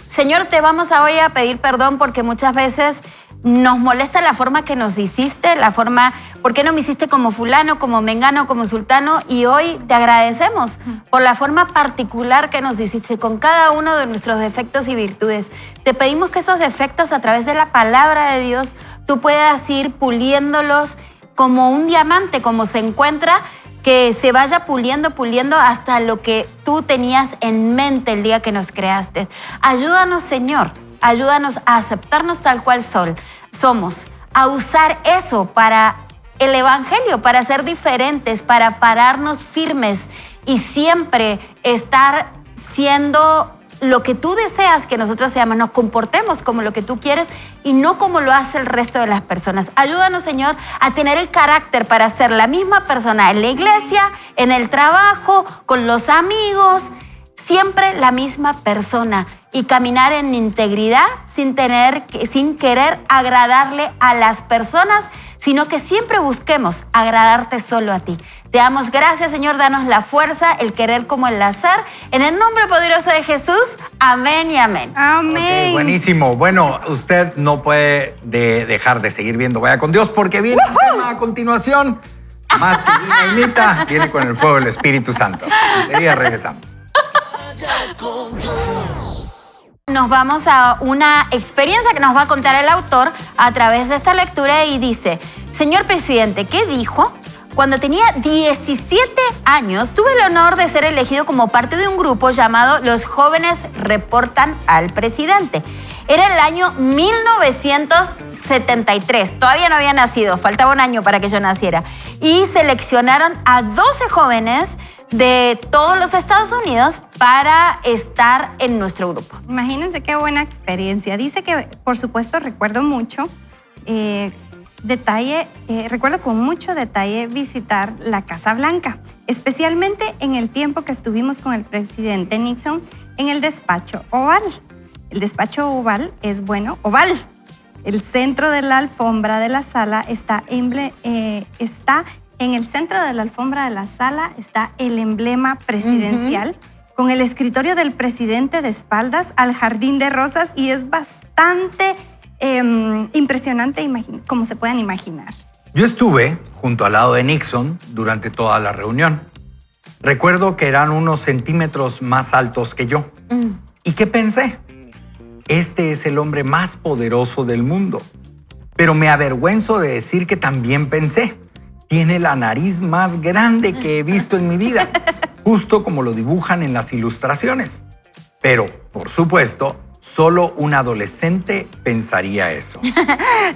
S2: Señor, te vamos hoy a pedir perdón porque muchas veces nos molesta la forma que nos hiciste, la forma, ¿por qué no me hiciste como fulano, como mengano, como sultano? Y hoy te agradecemos por la forma particular que nos hiciste con cada uno de nuestros defectos y virtudes. Te pedimos que esos defectos a través de la palabra de Dios tú puedas ir puliéndolos como un diamante, como se encuentra, que se vaya puliendo hasta lo que tú tenías en mente el día que nos creaste. Ayúdanos, Señor. Ayúdanos a aceptarnos tal cual somos, a usar eso para el Evangelio, para ser diferentes, para pararnos firmes y siempre estar siendo lo que tú deseas que nosotros seamos, nos comportemos como lo que tú quieres y no como lo hace el resto de las personas. Ayúdanos, Señor, a tener el carácter para ser la misma persona en la iglesia, en el trabajo, con los amigos, siempre la misma persona y caminar en integridad sin querer agradarle a las personas, sino que siempre busquemos agradarte solo a ti. Te damos gracias, Señor, danos la fuerza, el querer como el hacer. En el nombre poderoso de Jesús, amén y amén.
S3: Amén.
S4: Okay, buenísimo. Bueno, usted no puede dejar de seguir viendo Vaya con Dios porque viene el tema a continuación. Más que dinamita, viene con el fuego del Espíritu Santo. Enseguida regresamos.
S2: Nos vamos a una experiencia que nos va a contar el autor a través de esta lectura y dice: Señor presidente, ¿qué dijo? Cuando tenía 17 años, tuve el honor de ser elegido como parte de un grupo llamado Los Jóvenes Reportan al Presidente. Era el año 1973. Todavía no había nacido, faltaba un año para que yo naciera. Y seleccionaron a 12 jóvenes de todos los Estados Unidos para estar en nuestro grupo.
S3: Imagínense qué buena experiencia. Dice que, por supuesto, recuerdo con mucho detalle visitar la Casa Blanca, especialmente en el tiempo que estuvimos con el presidente Nixon en el despacho oval. El despacho oval es oval. El centro de la alfombra de la sala está en el centro de la alfombra de la sala está el emblema presidencial con el escritorio del presidente de espaldas al jardín de rosas y es bastante impresionante como se puedan imaginar.
S4: Yo estuve junto al lado de Nixon durante toda la reunión. Recuerdo que eran unos centímetros más altos que yo. ¿Y qué pensé? Este es el hombre más poderoso del mundo. Pero me avergüenzo de decir que también pensé: tiene la nariz más grande que he visto en mi vida, justo como lo dibujan en las ilustraciones. Pero, por supuesto, solo un adolescente pensaría eso.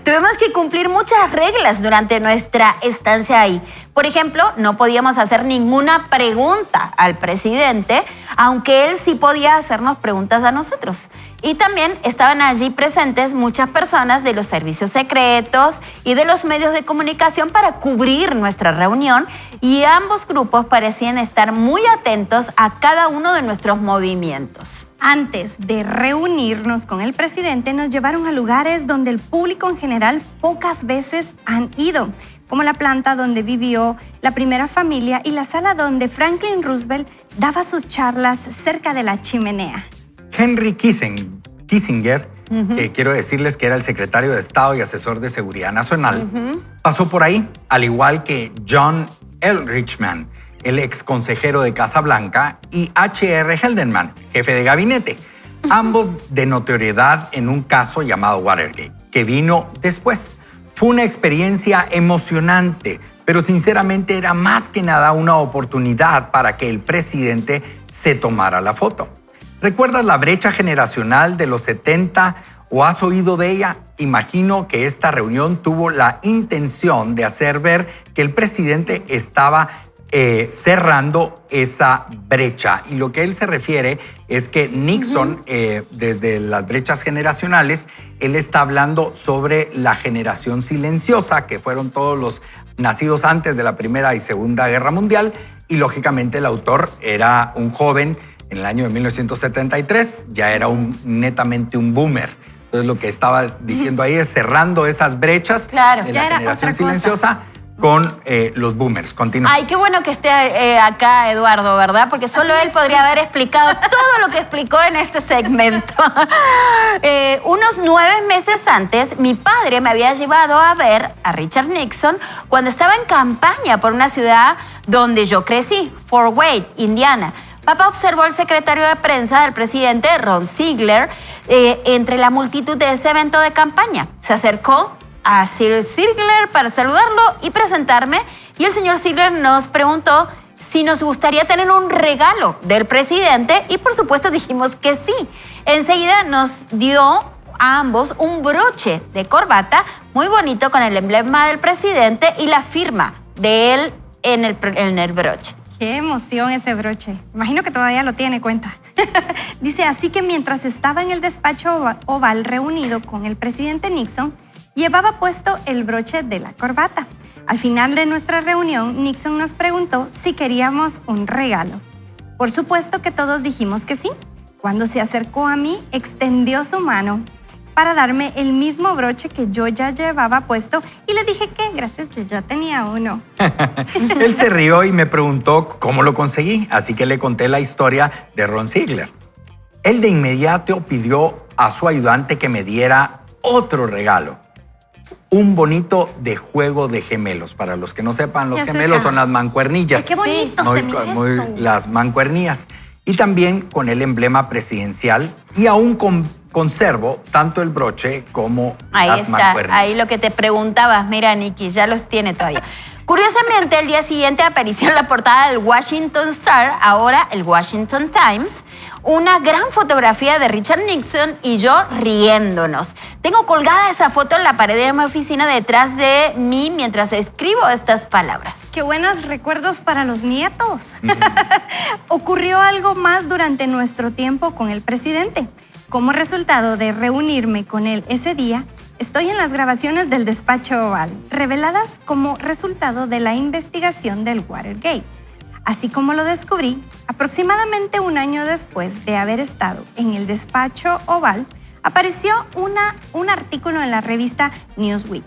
S2: Tuvimos que cumplir muchas reglas durante nuestra estancia ahí. Por ejemplo, no podíamos hacer ninguna pregunta al presidente, aunque él sí podía hacernos preguntas a nosotros. Y también estaban allí presentes muchas personas de los servicios secretos y de los medios de comunicación para cubrir nuestra reunión, y ambos grupos parecían estar muy atentos a cada uno de nuestros movimientos.
S3: Antes de reunirnos con el presidente, nos llevaron a lugares donde el público en general pocas veces han ido, como la planta donde vivió la primera familia y la sala donde Franklin Roosevelt daba sus charlas cerca de la chimenea.
S4: Henry Kissinger, que quiero decirles que era el secretario de Estado y asesor de Seguridad Nacional, pasó por ahí, al igual que John L. Richman, el ex consejero de Casa Blanca, y H.R. Haldeman, jefe de gabinete, ambos de notoriedad en un caso llamado Watergate, que vino después. Fue una experiencia emocionante, pero sinceramente era más que nada una oportunidad para que el presidente se tomara la foto. ¿Recuerdas la brecha generacional de los 70 o has oído de ella? Imagino que esta reunión tuvo la intención de hacer ver que el presidente estaba cerrando esa brecha. Y lo que él se refiere es que Nixon, desde las brechas generacionales, él está hablando sobre la generación silenciosa, que fueron todos los nacidos antes de la Primera y Segunda Guerra Mundial, y lógicamente el autor era un joven en el año de 1973, ya era netamente un boomer. Entonces lo que estaba diciendo ahí es cerrando esas brechas de la generación silenciosa con los boomers. Continúa.
S2: Ay, qué bueno que esté acá Eduardo, ¿verdad? Porque solo él podría haber explicado todo lo que explicó en este segmento. Unos 9 meses antes, mi padre me había llevado a ver a Richard Nixon cuando estaba en campaña por una ciudad donde yo crecí, Fort Wayne, Indiana. Papá observó al secretario de prensa del presidente, Ron Ziegler, entre la multitud de ese evento de campaña. Se acercó a Sir Ziegler para saludarlo y presentarme, y el señor Ziegler nos preguntó si nos gustaría tener un regalo del presidente, y por supuesto dijimos que sí. Enseguida nos dio a ambos un broche de corbata muy bonito con el emblema del presidente y la firma de él en el broche.
S3: Qué emoción ese broche. Imagino que todavía lo tiene, cuenta. Dice, así que mientras estaba en el despacho oval reunido con el presidente Nixon, llevaba puesto el broche de la corbata. Al final de nuestra reunión, Nixon nos preguntó si queríamos un regalo. Por supuesto que todos dijimos que sí. Cuando se acercó a mí, extendió su mano para darme el mismo broche que yo ya llevaba puesto y le dije que gracias, yo ya tenía uno.
S4: Él se rió y me preguntó cómo lo conseguí, así que le conté la historia de Ron Ziegler. Él de inmediato pidió a su ayudante que me diera otro regalo. Un bonito de juego de gemelos. Para los que no sepan, los gemelos son las mancuernillas.
S3: Ay, qué bonito se mira eso.
S4: Las mancuernillas. Y también con el emblema presidencial y aún conservo tanto el broche como las mancuernillas.
S2: Ahí lo que te preguntabas, mira, Nikki, ya los tiene todavía. Curiosamente, el día siguiente apareció en la portada del Washington Star, ahora el Washington Times, una gran fotografía de Richard Nixon y yo riéndonos. Tengo colgada esa foto en la pared de mi oficina detrás de mí mientras escribo estas palabras.
S3: ¡Qué buenos recuerdos para los nietos! Ocurrió algo más durante nuestro tiempo con el presidente. Como resultado de reunirme con él ese día, estoy en las grabaciones del despacho oval, reveladas como resultado de la investigación del Watergate. Así como lo descubrí, aproximadamente un año después de haber estado en el despacho oval, apareció un artículo en la revista Newsweek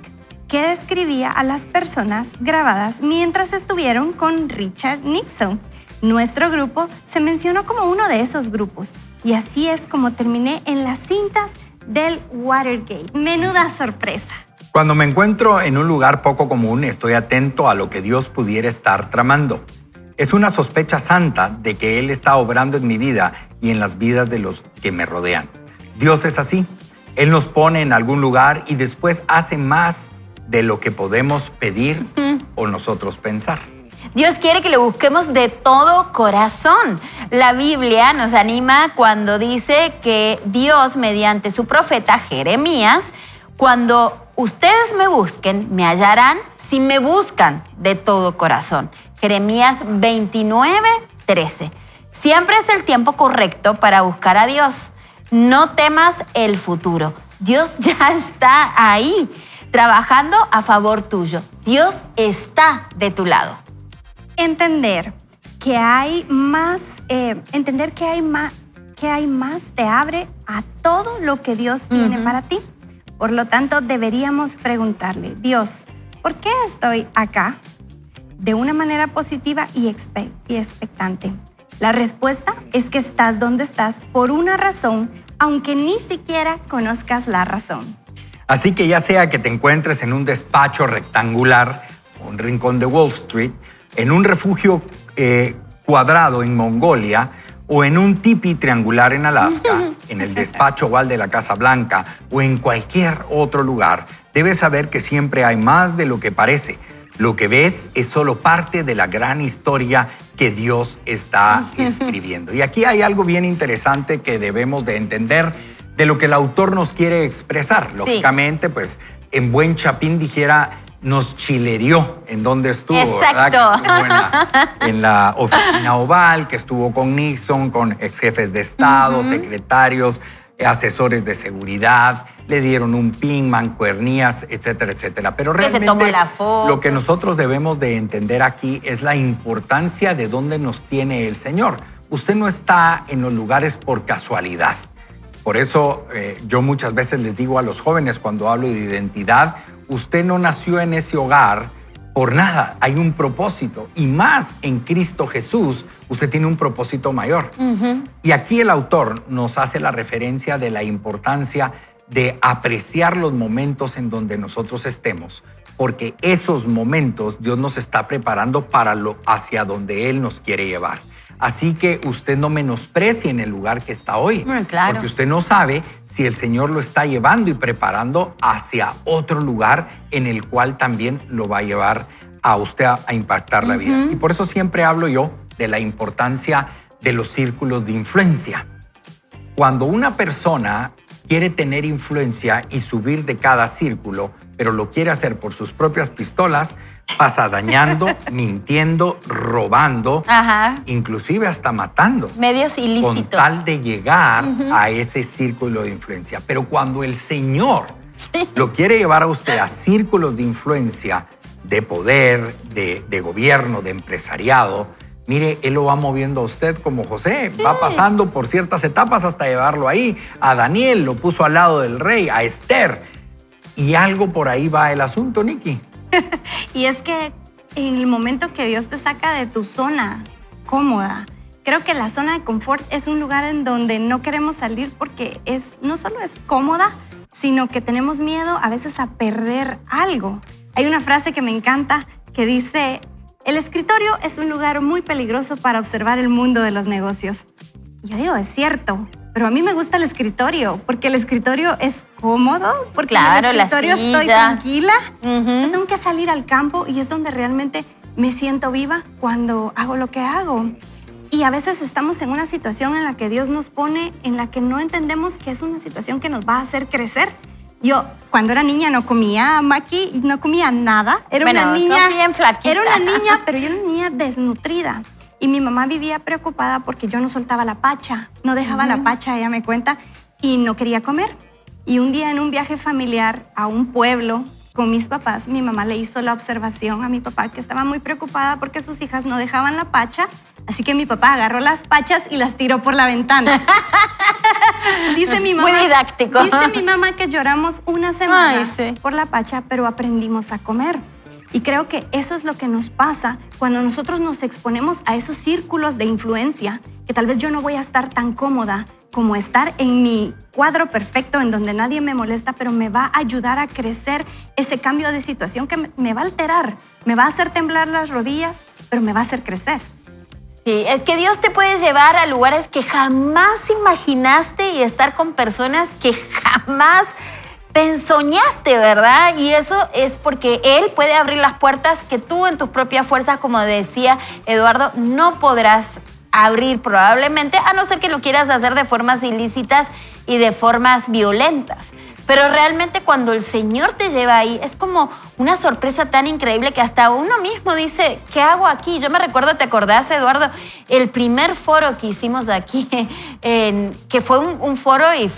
S3: que describía a las personas grabadas mientras estuvieron con Richard Nixon. Nuestro grupo se mencionó como uno de esos grupos y así es como terminé en las cintas del Watergate. Menuda sorpresa.
S4: Cuando me encuentro en un lugar poco común, estoy atento a lo que Dios pudiera estar tramando. Es una sospecha santa de que Él está obrando en mi vida y en las vidas de los que me rodean. Dios es así. Él nos pone en algún lugar y después hace más de lo que podemos pedir o nosotros pensar.
S2: Dios quiere que lo busquemos de todo corazón. La Biblia nos anima cuando dice que Dios, mediante su profeta Jeremías, cuando ustedes me busquen, me hallarán si me buscan de todo corazón. Jeremías 29:13. Siempre es el tiempo correcto para buscar a Dios. No temas el futuro. Dios ya está ahí, trabajando a favor tuyo. Dios está de tu lado.
S3: Entender que hay más te abre a todo lo que Dios tiene para ti. Por lo tanto, deberíamos preguntarle, Dios, ¿por qué estoy acá? De una manera positiva y expectante. La respuesta es que estás donde estás por una razón, aunque ni siquiera conozcas la razón.
S4: Así que ya sea que te encuentres en un despacho rectangular, un rincón de Wall Street, en un refugio cuadrado en Mongolia o en un tipi triangular en Alaska, en el despacho oval de la Casa Blanca o en cualquier otro lugar, debes saber que siempre hay más de lo que parece. Lo que ves es solo parte de la gran historia que Dios está escribiendo. Y aquí hay algo bien interesante que debemos de entender de lo que el autor nos quiere expresar. Sí. Lógicamente, pues, en buen chapín dijera, nos chilerió en donde estuvo.
S2: Exacto.
S4: ¿Verdad? Que estuvo en la oficina oval, que estuvo con Nixon, con ex jefes de Estado, secretarios, asesores de seguridad, le dieron un pin, mancuernías, etcétera, etcétera. Pero realmente
S2: se tomó la foto.
S4: Lo que nosotros debemos de entender aquí es la importancia de dónde nos tiene el Señor. Usted no está en los lugares por casualidad. Por eso yo muchas veces les digo a los jóvenes cuando hablo de identidad, usted no nació en ese hogar por nada, hay un propósito. Y más en Cristo Jesús, usted tiene un propósito mayor. Y aquí el autor nos hace la referencia de la importancia de apreciar los momentos en donde nosotros estemos, porque esos momentos Dios nos está preparando para hacia donde Él nos quiere llevar. Así que usted no menosprecie en el lugar que está hoy,
S2: claro.
S4: Porque usted no sabe si el Señor lo está llevando y preparando hacia otro lugar en el cual también lo va a llevar a usted a impactar la vida. Y por eso siempre hablo yo de la importancia de los círculos de influencia. Cuando una persona quiere tener influencia y subir de cada círculo, pero lo quiere hacer por sus propias pistolas, pasa dañando, mintiendo, robando, inclusive hasta matando.
S2: Medios ilícitos.
S4: Con tal de llegar a ese círculo de influencia. Pero cuando el Señor lo quiere llevar a usted a círculos de influencia, de poder, de gobierno, de empresariado, mire, Él lo va moviendo a usted como José. Sí. Va pasando por ciertas etapas hasta llevarlo ahí. A Daniel lo puso al lado del rey, a Esther. Y algo por ahí va el asunto, Nikki.
S3: Y es que en el momento que Dios te saca de tu zona cómoda, creo que la zona de confort es un lugar en donde no queremos salir porque no solo es cómoda, sino que tenemos miedo a veces a perder algo. Hay una frase que me encanta que dice: el escritorio es un lugar muy peligroso para observar el mundo de los negocios. Y yo digo, es cierto, pero a mí me gusta el escritorio porque el escritorio es cómodo, porque en el escritorio estoy tranquila. No tengo que salir al campo y es donde realmente me siento viva cuando hago lo que hago. Y a veces estamos en una situación en la que Dios nos pone, en la que no entendemos que es una situación que nos va a hacer crecer. Yo, cuando era niña, no comía, Maki, no comía nada. Era una niña bien flaquita. Era una niña, pero yo era una niña desnutrida. Y mi mamá vivía preocupada porque yo no soltaba la pacha. No dejaba la pacha, ella me cuenta, y no quería comer. Y un día en un viaje familiar a un pueblo con mis papás, mi mamá le hizo la observación a mi papá que estaba muy preocupada porque sus hijas no dejaban la pacha. Así que mi papá agarró las pachas y las tiró por la ventana. Dice mi mamá,
S2: muy didáctico.
S3: Dice mi mamá que lloramos una semana por la pacha, pero aprendimos a comer. Y creo que eso es lo que nos pasa cuando nosotros nos exponemos a esos círculos de influencia, que tal vez yo no voy a estar tan cómoda como estar en mi cuadro perfecto en donde nadie me molesta, pero me va a ayudar a crecer ese cambio de situación que me va a alterar, me va a hacer temblar las rodillas, pero me va a hacer crecer.
S2: Sí, es que Dios te puede llevar a lugares que jamás imaginaste y estar con personas que jamás soñaste, ¿verdad? Y eso es porque Él puede abrir las puertas que tú en tus propias fuerzas, como decía Eduardo, no podrás abrir probablemente, a no ser que lo quieras hacer de formas ilícitas y de formas violentas. Pero realmente cuando el Señor te lleva ahí, es como una sorpresa tan increíble que hasta uno mismo dice, ¿qué hago aquí? Yo me recuerdo, ¿te acordás, Eduardo? El primer foro que hicimos aquí, que fue un foro y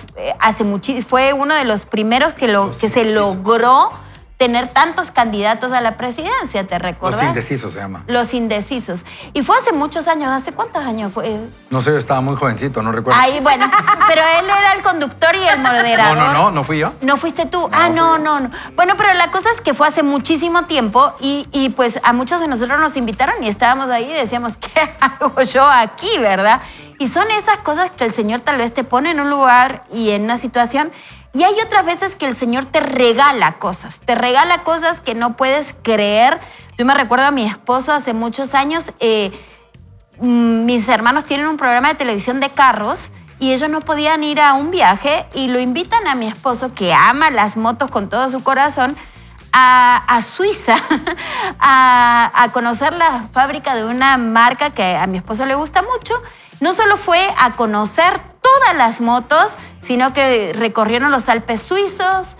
S2: fue uno de los primeros que se logró tener tantos candidatos a la presidencia, ¿te recuerdas?
S4: Los indecisos se llama.
S2: Los indecisos. Y fue hace muchos años. ¿Hace cuántos años fue?
S4: No sé, yo estaba muy jovencito, no recuerdo.
S2: Ay, bueno, pero él era el conductor y el moderador.
S4: No fui yo.
S2: ¿No fuiste tú?
S4: No.
S2: Bueno, pero la cosa es que fue hace muchísimo tiempo y pues a muchos de nosotros nos invitaron y estábamos ahí y decíamos, ¿qué hago yo aquí, verdad? Y son esas cosas que el Señor tal vez te pone en un lugar y en una situación. Y hay otras veces que el Señor te regala cosas que no puedes creer. Yo me recuerdo a mi esposo hace muchos años, mis hermanos tienen un programa de televisión de carros y ellos no podían ir a un viaje y lo invitan a mi esposo, que ama las motos con todo su corazón, a Suiza a conocer la fábrica de una marca que a mi esposo le gusta mucho. No solo fue a conocer todas las motos, sino que recorrieron los Alpes suizos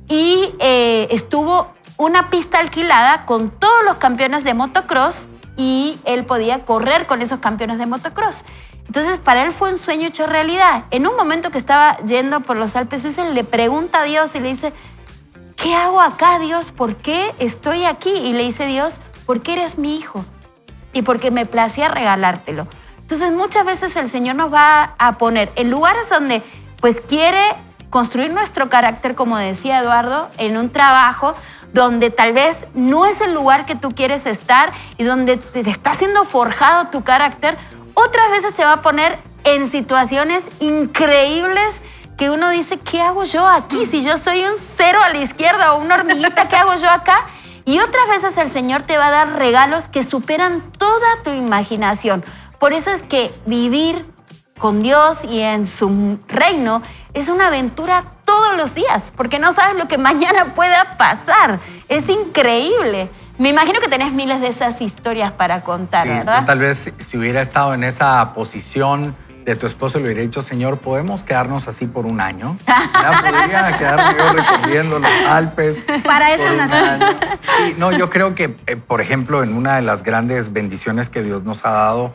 S2: y estuvo una pista alquilada con todos los campeones de motocross y él podía correr con esos campeones de motocross. Entonces, para él fue un sueño hecho realidad. En un momento que estaba yendo por los Alpes suizos, le pregunta a Dios y le dice, ¿qué hago acá, Dios? ¿Por qué estoy aquí? Y le dice Dios, porque eres mi hijo y porque me placía regalártelo. Entonces, muchas veces el Señor nos va a poner en lugares donde pues quiere construir nuestro carácter, como decía Eduardo, en un trabajo donde tal vez no es el lugar que tú quieres estar y donde te está siendo forjado tu carácter. Otras veces te va a poner en situaciones increíbles que uno dice, ¿qué hago yo aquí? Si yo soy un cero a la izquierda o una hormiguita, ¿qué hago yo acá? Y otras veces el Señor te va a dar regalos que superan toda tu imaginación. Por eso es que vivir con Dios y en su reino es una aventura todos los días, porque no sabes lo que mañana pueda pasar. Es increíble. Me imagino que tenés miles de esas historias para contar,
S4: sí,
S2: ¿verdad?
S4: Tal vez si hubiera estado en esa posición de tu esposo le hubiera dicho, Señor, ¿podemos quedarnos así por un año? Ya podría quedarme yo recorriendo los Alpes.
S3: Para eso nací.
S4: No, yo creo que, por ejemplo, en una de las grandes bendiciones que Dios nos ha dado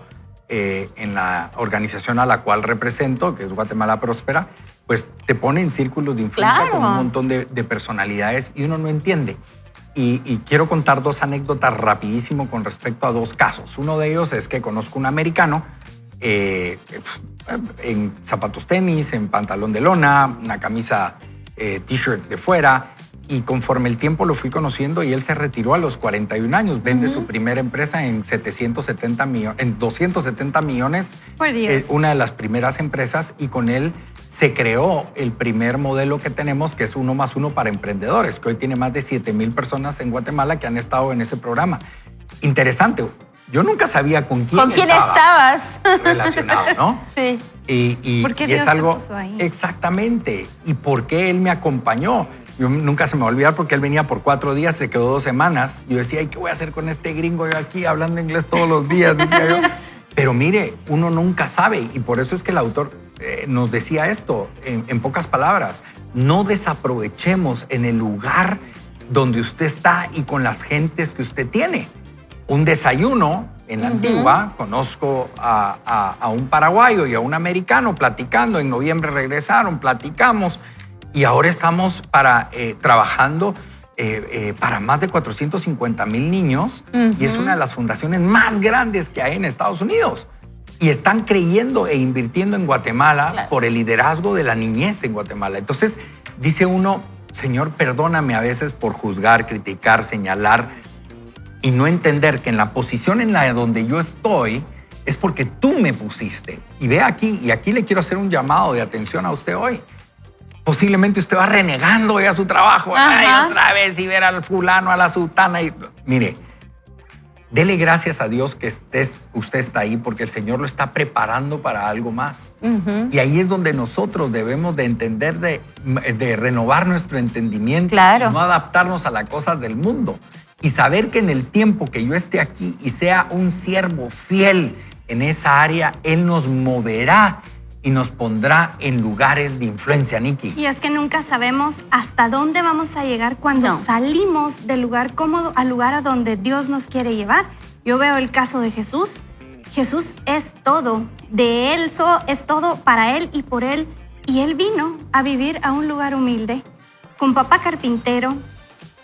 S4: en la organización a la cual represento, que es Guatemala Próspera, pues te pone en círculos de influencia
S2: Claro.
S4: con un montón de personalidades y uno no entiende. Y quiero contar 2 anécdotas rapidísimo con respecto a 2 casos. Uno de ellos es que conozco un americano en zapatos tenis, en pantalón de lona, una camisa t-shirt de fuera, y conforme el tiempo lo fui conociendo y él se retiró a los 41 años, vende su primera empresa en 270 millones,
S3: Por Dios.
S4: una de las primeras empresas, y con él se creó el primer modelo que tenemos, que es 1+1 para emprendedores, que hoy tiene más de 7,000 personas en Guatemala que han estado en ese programa. Interesante. Yo nunca sabía con quién
S2: estabas?
S4: relacionado, ¿no?
S2: Sí.
S4: Y
S3: ¿Por qué
S4: y
S3: Dios
S4: es
S3: te
S4: algo
S3: puso ahí?
S4: exactamente. ¿Y por qué él me acompañó? Yo nunca se me va a olvidar porque él venía por 4 días, se quedó 2 semanas. Yo decía, ay, ¿qué voy a hacer con este gringo yo aquí hablando inglés todos los días? Decía yo. Pero mire, uno nunca sabe, y por eso es que el autor nos decía esto en pocas palabras: no desaprovechemos en el lugar donde usted está y con las gentes que usted tiene. Un desayuno en la Antigua, conozco a un paraguayo y a un americano platicando, en noviembre regresaron, platicamos, y ahora estamos trabajando para más de 450,000 niños, y es una de las fundaciones más grandes que hay en Estados Unidos. Y están creyendo e invirtiendo en Guatemala, claro, por el liderazgo de la niñez en Guatemala. Entonces, dice uno, Señor, perdóname a veces por juzgar, criticar, señalar y no entender que en la posición en la donde yo estoy es porque tú me pusiste. Y ve aquí, y aquí le quiero hacer un llamado de atención a usted hoy. Posiblemente usted va renegando ya su trabajo, ay, otra vez, y ver al fulano, a la sultana. Y mire, dele gracias a Dios que usted está ahí, porque el Señor lo está preparando para algo más. Y ahí es donde nosotros debemos de entender, de renovar nuestro entendimiento,
S2: claro,
S4: y no adaptarnos a las cosas del mundo. Y saber que en el tiempo que yo esté aquí y sea un siervo fiel en esa área, Él nos moverá y nos pondrá en lugares de influencia, Nikki.
S3: Y es que nunca sabemos hasta dónde vamos a llegar cuando salimos del lugar cómodo al lugar a donde Dios nos quiere llevar. Yo veo el caso de Jesús. Jesús es todo. De Él es todo, para Él y por Él. Y Él vino a vivir a un lugar humilde, con papá carpintero,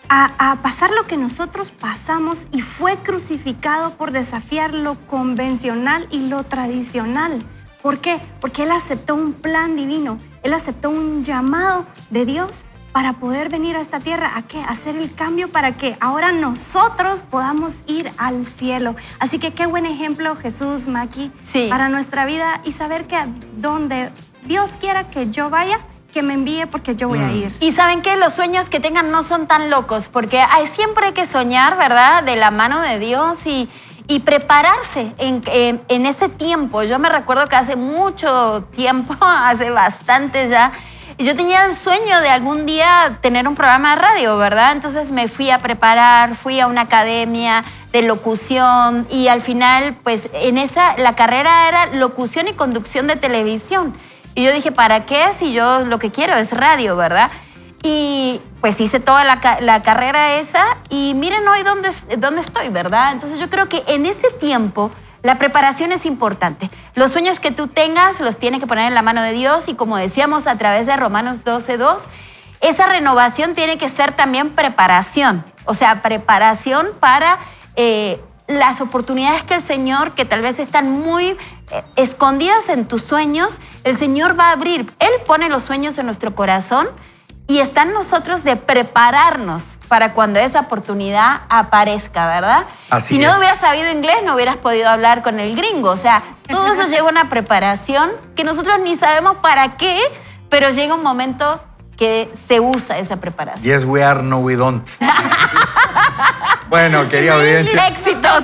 S3: a pasar lo que nosotros pasamos, y fue crucificado por desafiar lo convencional y lo tradicional. ¿Por qué? Porque Él aceptó un plan divino. Él aceptó un llamado de Dios para poder venir a esta tierra. ¿A qué? A hacer el cambio para que ahora nosotros podamos ir al cielo. Así que qué buen ejemplo, Jesús, Maki, para nuestra vida, y saber que donde Dios quiera que yo vaya, que me envíe, porque yo voy a ir.
S2: Y saben que los sueños que tengan no son tan locos, porque siempre hay que soñar, ¿verdad?, de la mano de Dios y prepararse en ese tiempo. Yo me recuerdo que hace mucho tiempo, hace bastante ya, yo tenía el sueño de algún día tener un programa de radio, ¿verdad? Entonces me fui a preparar, fui a una academia de locución, y al final, pues la carrera era locución y conducción de televisión. Y yo dije, ¿para qué? Si yo lo que quiero es radio, ¿verdad? Y pues hice toda la carrera esa, y miren hoy dónde estoy, ¿verdad? Entonces yo creo que en ese tiempo la preparación es importante. Los sueños que tú tengas los tienes que poner en la mano de Dios, y como decíamos a través de Romanos 12:2, esa renovación tiene que ser también preparación. O sea, preparación para las oportunidades que el Señor, que tal vez están muy escondidas en tus sueños, el Señor va a abrir. Él pone los sueños en nuestro corazón, y está en nosotros de prepararnos para cuando esa oportunidad aparezca, ¿verdad?
S4: Así
S2: si no hubieras sabido inglés, no hubieras podido hablar con el gringo. O sea, todo eso lleva una preparación que nosotros ni sabemos para qué, pero llega un momento que se usa esa preparación.
S4: Yes, we are, no, we don't. Bueno, querida audiencia.
S2: ¡Éxitos!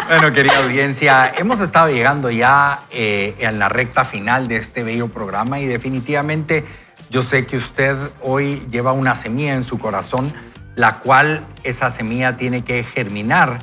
S4: Bueno, querida audiencia, hemos estado llegando ya en la recta final de este bello programa, y definitivamente yo sé que usted hoy lleva una semilla en su corazón, la cual esa semilla tiene que germinar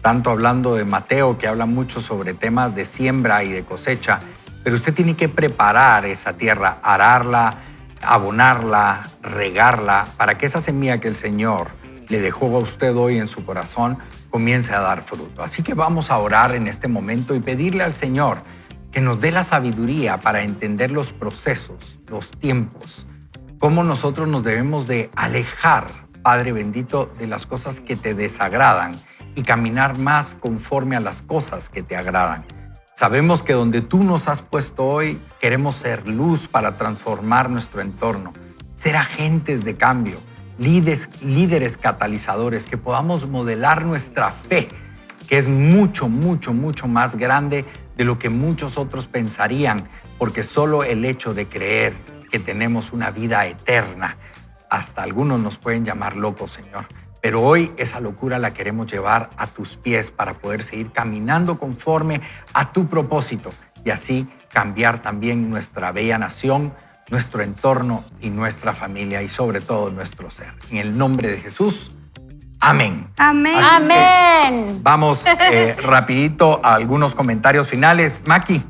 S4: tanto hablando de Mateo, que habla mucho sobre temas de siembra y de cosecha, pero usted tiene que preparar esa tierra, ararla, abonarla, regarla, para que esa semilla que el Señor le dejó a usted hoy en su corazón comience a dar fruto. Así que vamos a orar en este momento y pedirle al Señor que nos dé la sabiduría para entender los procesos, los tiempos, cómo nosotros nos debemos de alejar, Padre bendito, de las cosas que te desagradan y caminar más conforme a las cosas que te agradan. Sabemos que donde tú nos has puesto hoy, queremos ser luz para transformar nuestro entorno, ser agentes de cambio, líderes catalizadores, que podamos modelar nuestra fe, que es mucho, mucho, mucho más grande de lo que muchos otros pensarían, porque solo el hecho de creer que tenemos una vida eterna, hasta algunos nos pueden llamar locos, Señor. Pero hoy esa locura la queremos llevar a tus pies para poder seguir caminando conforme a tu propósito y así cambiar también nuestra bella nación, nuestro entorno y nuestra familia y sobre todo nuestro ser. En el nombre de Jesús, amén.
S3: Amén.
S4: Así que
S2: Amén.
S4: vamos rapidito a algunos comentarios finales. Maki.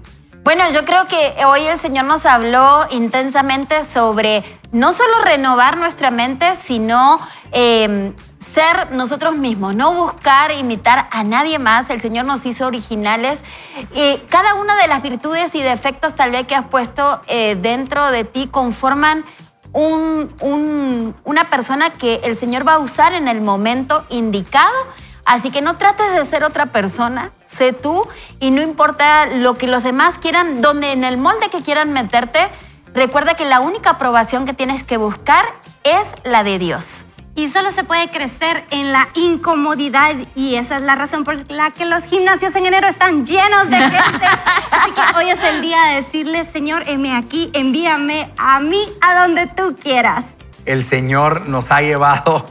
S2: Bueno, yo creo que hoy el Señor nos habló intensamente sobre no solo renovar nuestra mente, sino ser nosotros mismos, no buscar imitar a nadie más. El Señor nos hizo originales. Cada una de las virtudes y defectos tal vez que has puesto dentro de ti conforman una persona que el Señor va a usar en el momento indicado. Así que no trates de ser otra persona, sé tú y no importa lo que los demás quieran, donde en el molde que quieran meterte, recuerda que la única aprobación que tienes que buscar es la de Dios.
S3: Y solo se puede crecer en la incomodidad y esa es la razón por la que los gimnasios en enero están llenos de gente. Así que hoy es el día de decirle, Señor, heme aquí, envíame a mí a donde tú quieras.
S4: El Señor nos ha llevado,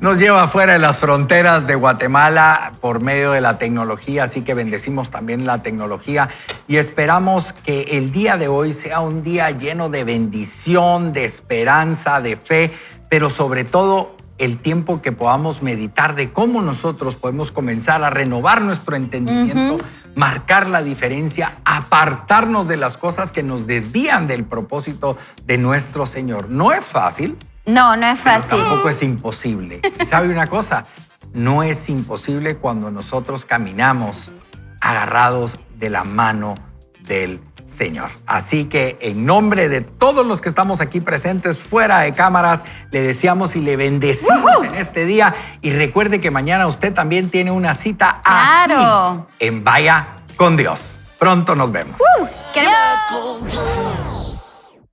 S4: nos lleva fuera de las fronteras de Guatemala por medio de la tecnología, así que bendecimos también la tecnología y esperamos que el día de hoy sea un día lleno de bendición, de esperanza, de fe, pero sobre todo el tiempo que podamos meditar de cómo nosotros podemos comenzar a renovar nuestro entendimiento, marcar la diferencia, apartarnos de las cosas que nos desvían del propósito de nuestro Señor. No es fácil.
S2: No, no es fácil.
S4: Pero tampoco es imposible. ¿Y sabe una cosa? No es imposible cuando nosotros caminamos agarrados de la mano del Señor. Así que en nombre de todos los que estamos aquí presentes fuera de cámaras, le deseamos y le bendecimos en este día. Y recuerde que mañana usted también tiene una cita aquí en Vaya con Dios. Pronto nos vemos.
S3: Queremos...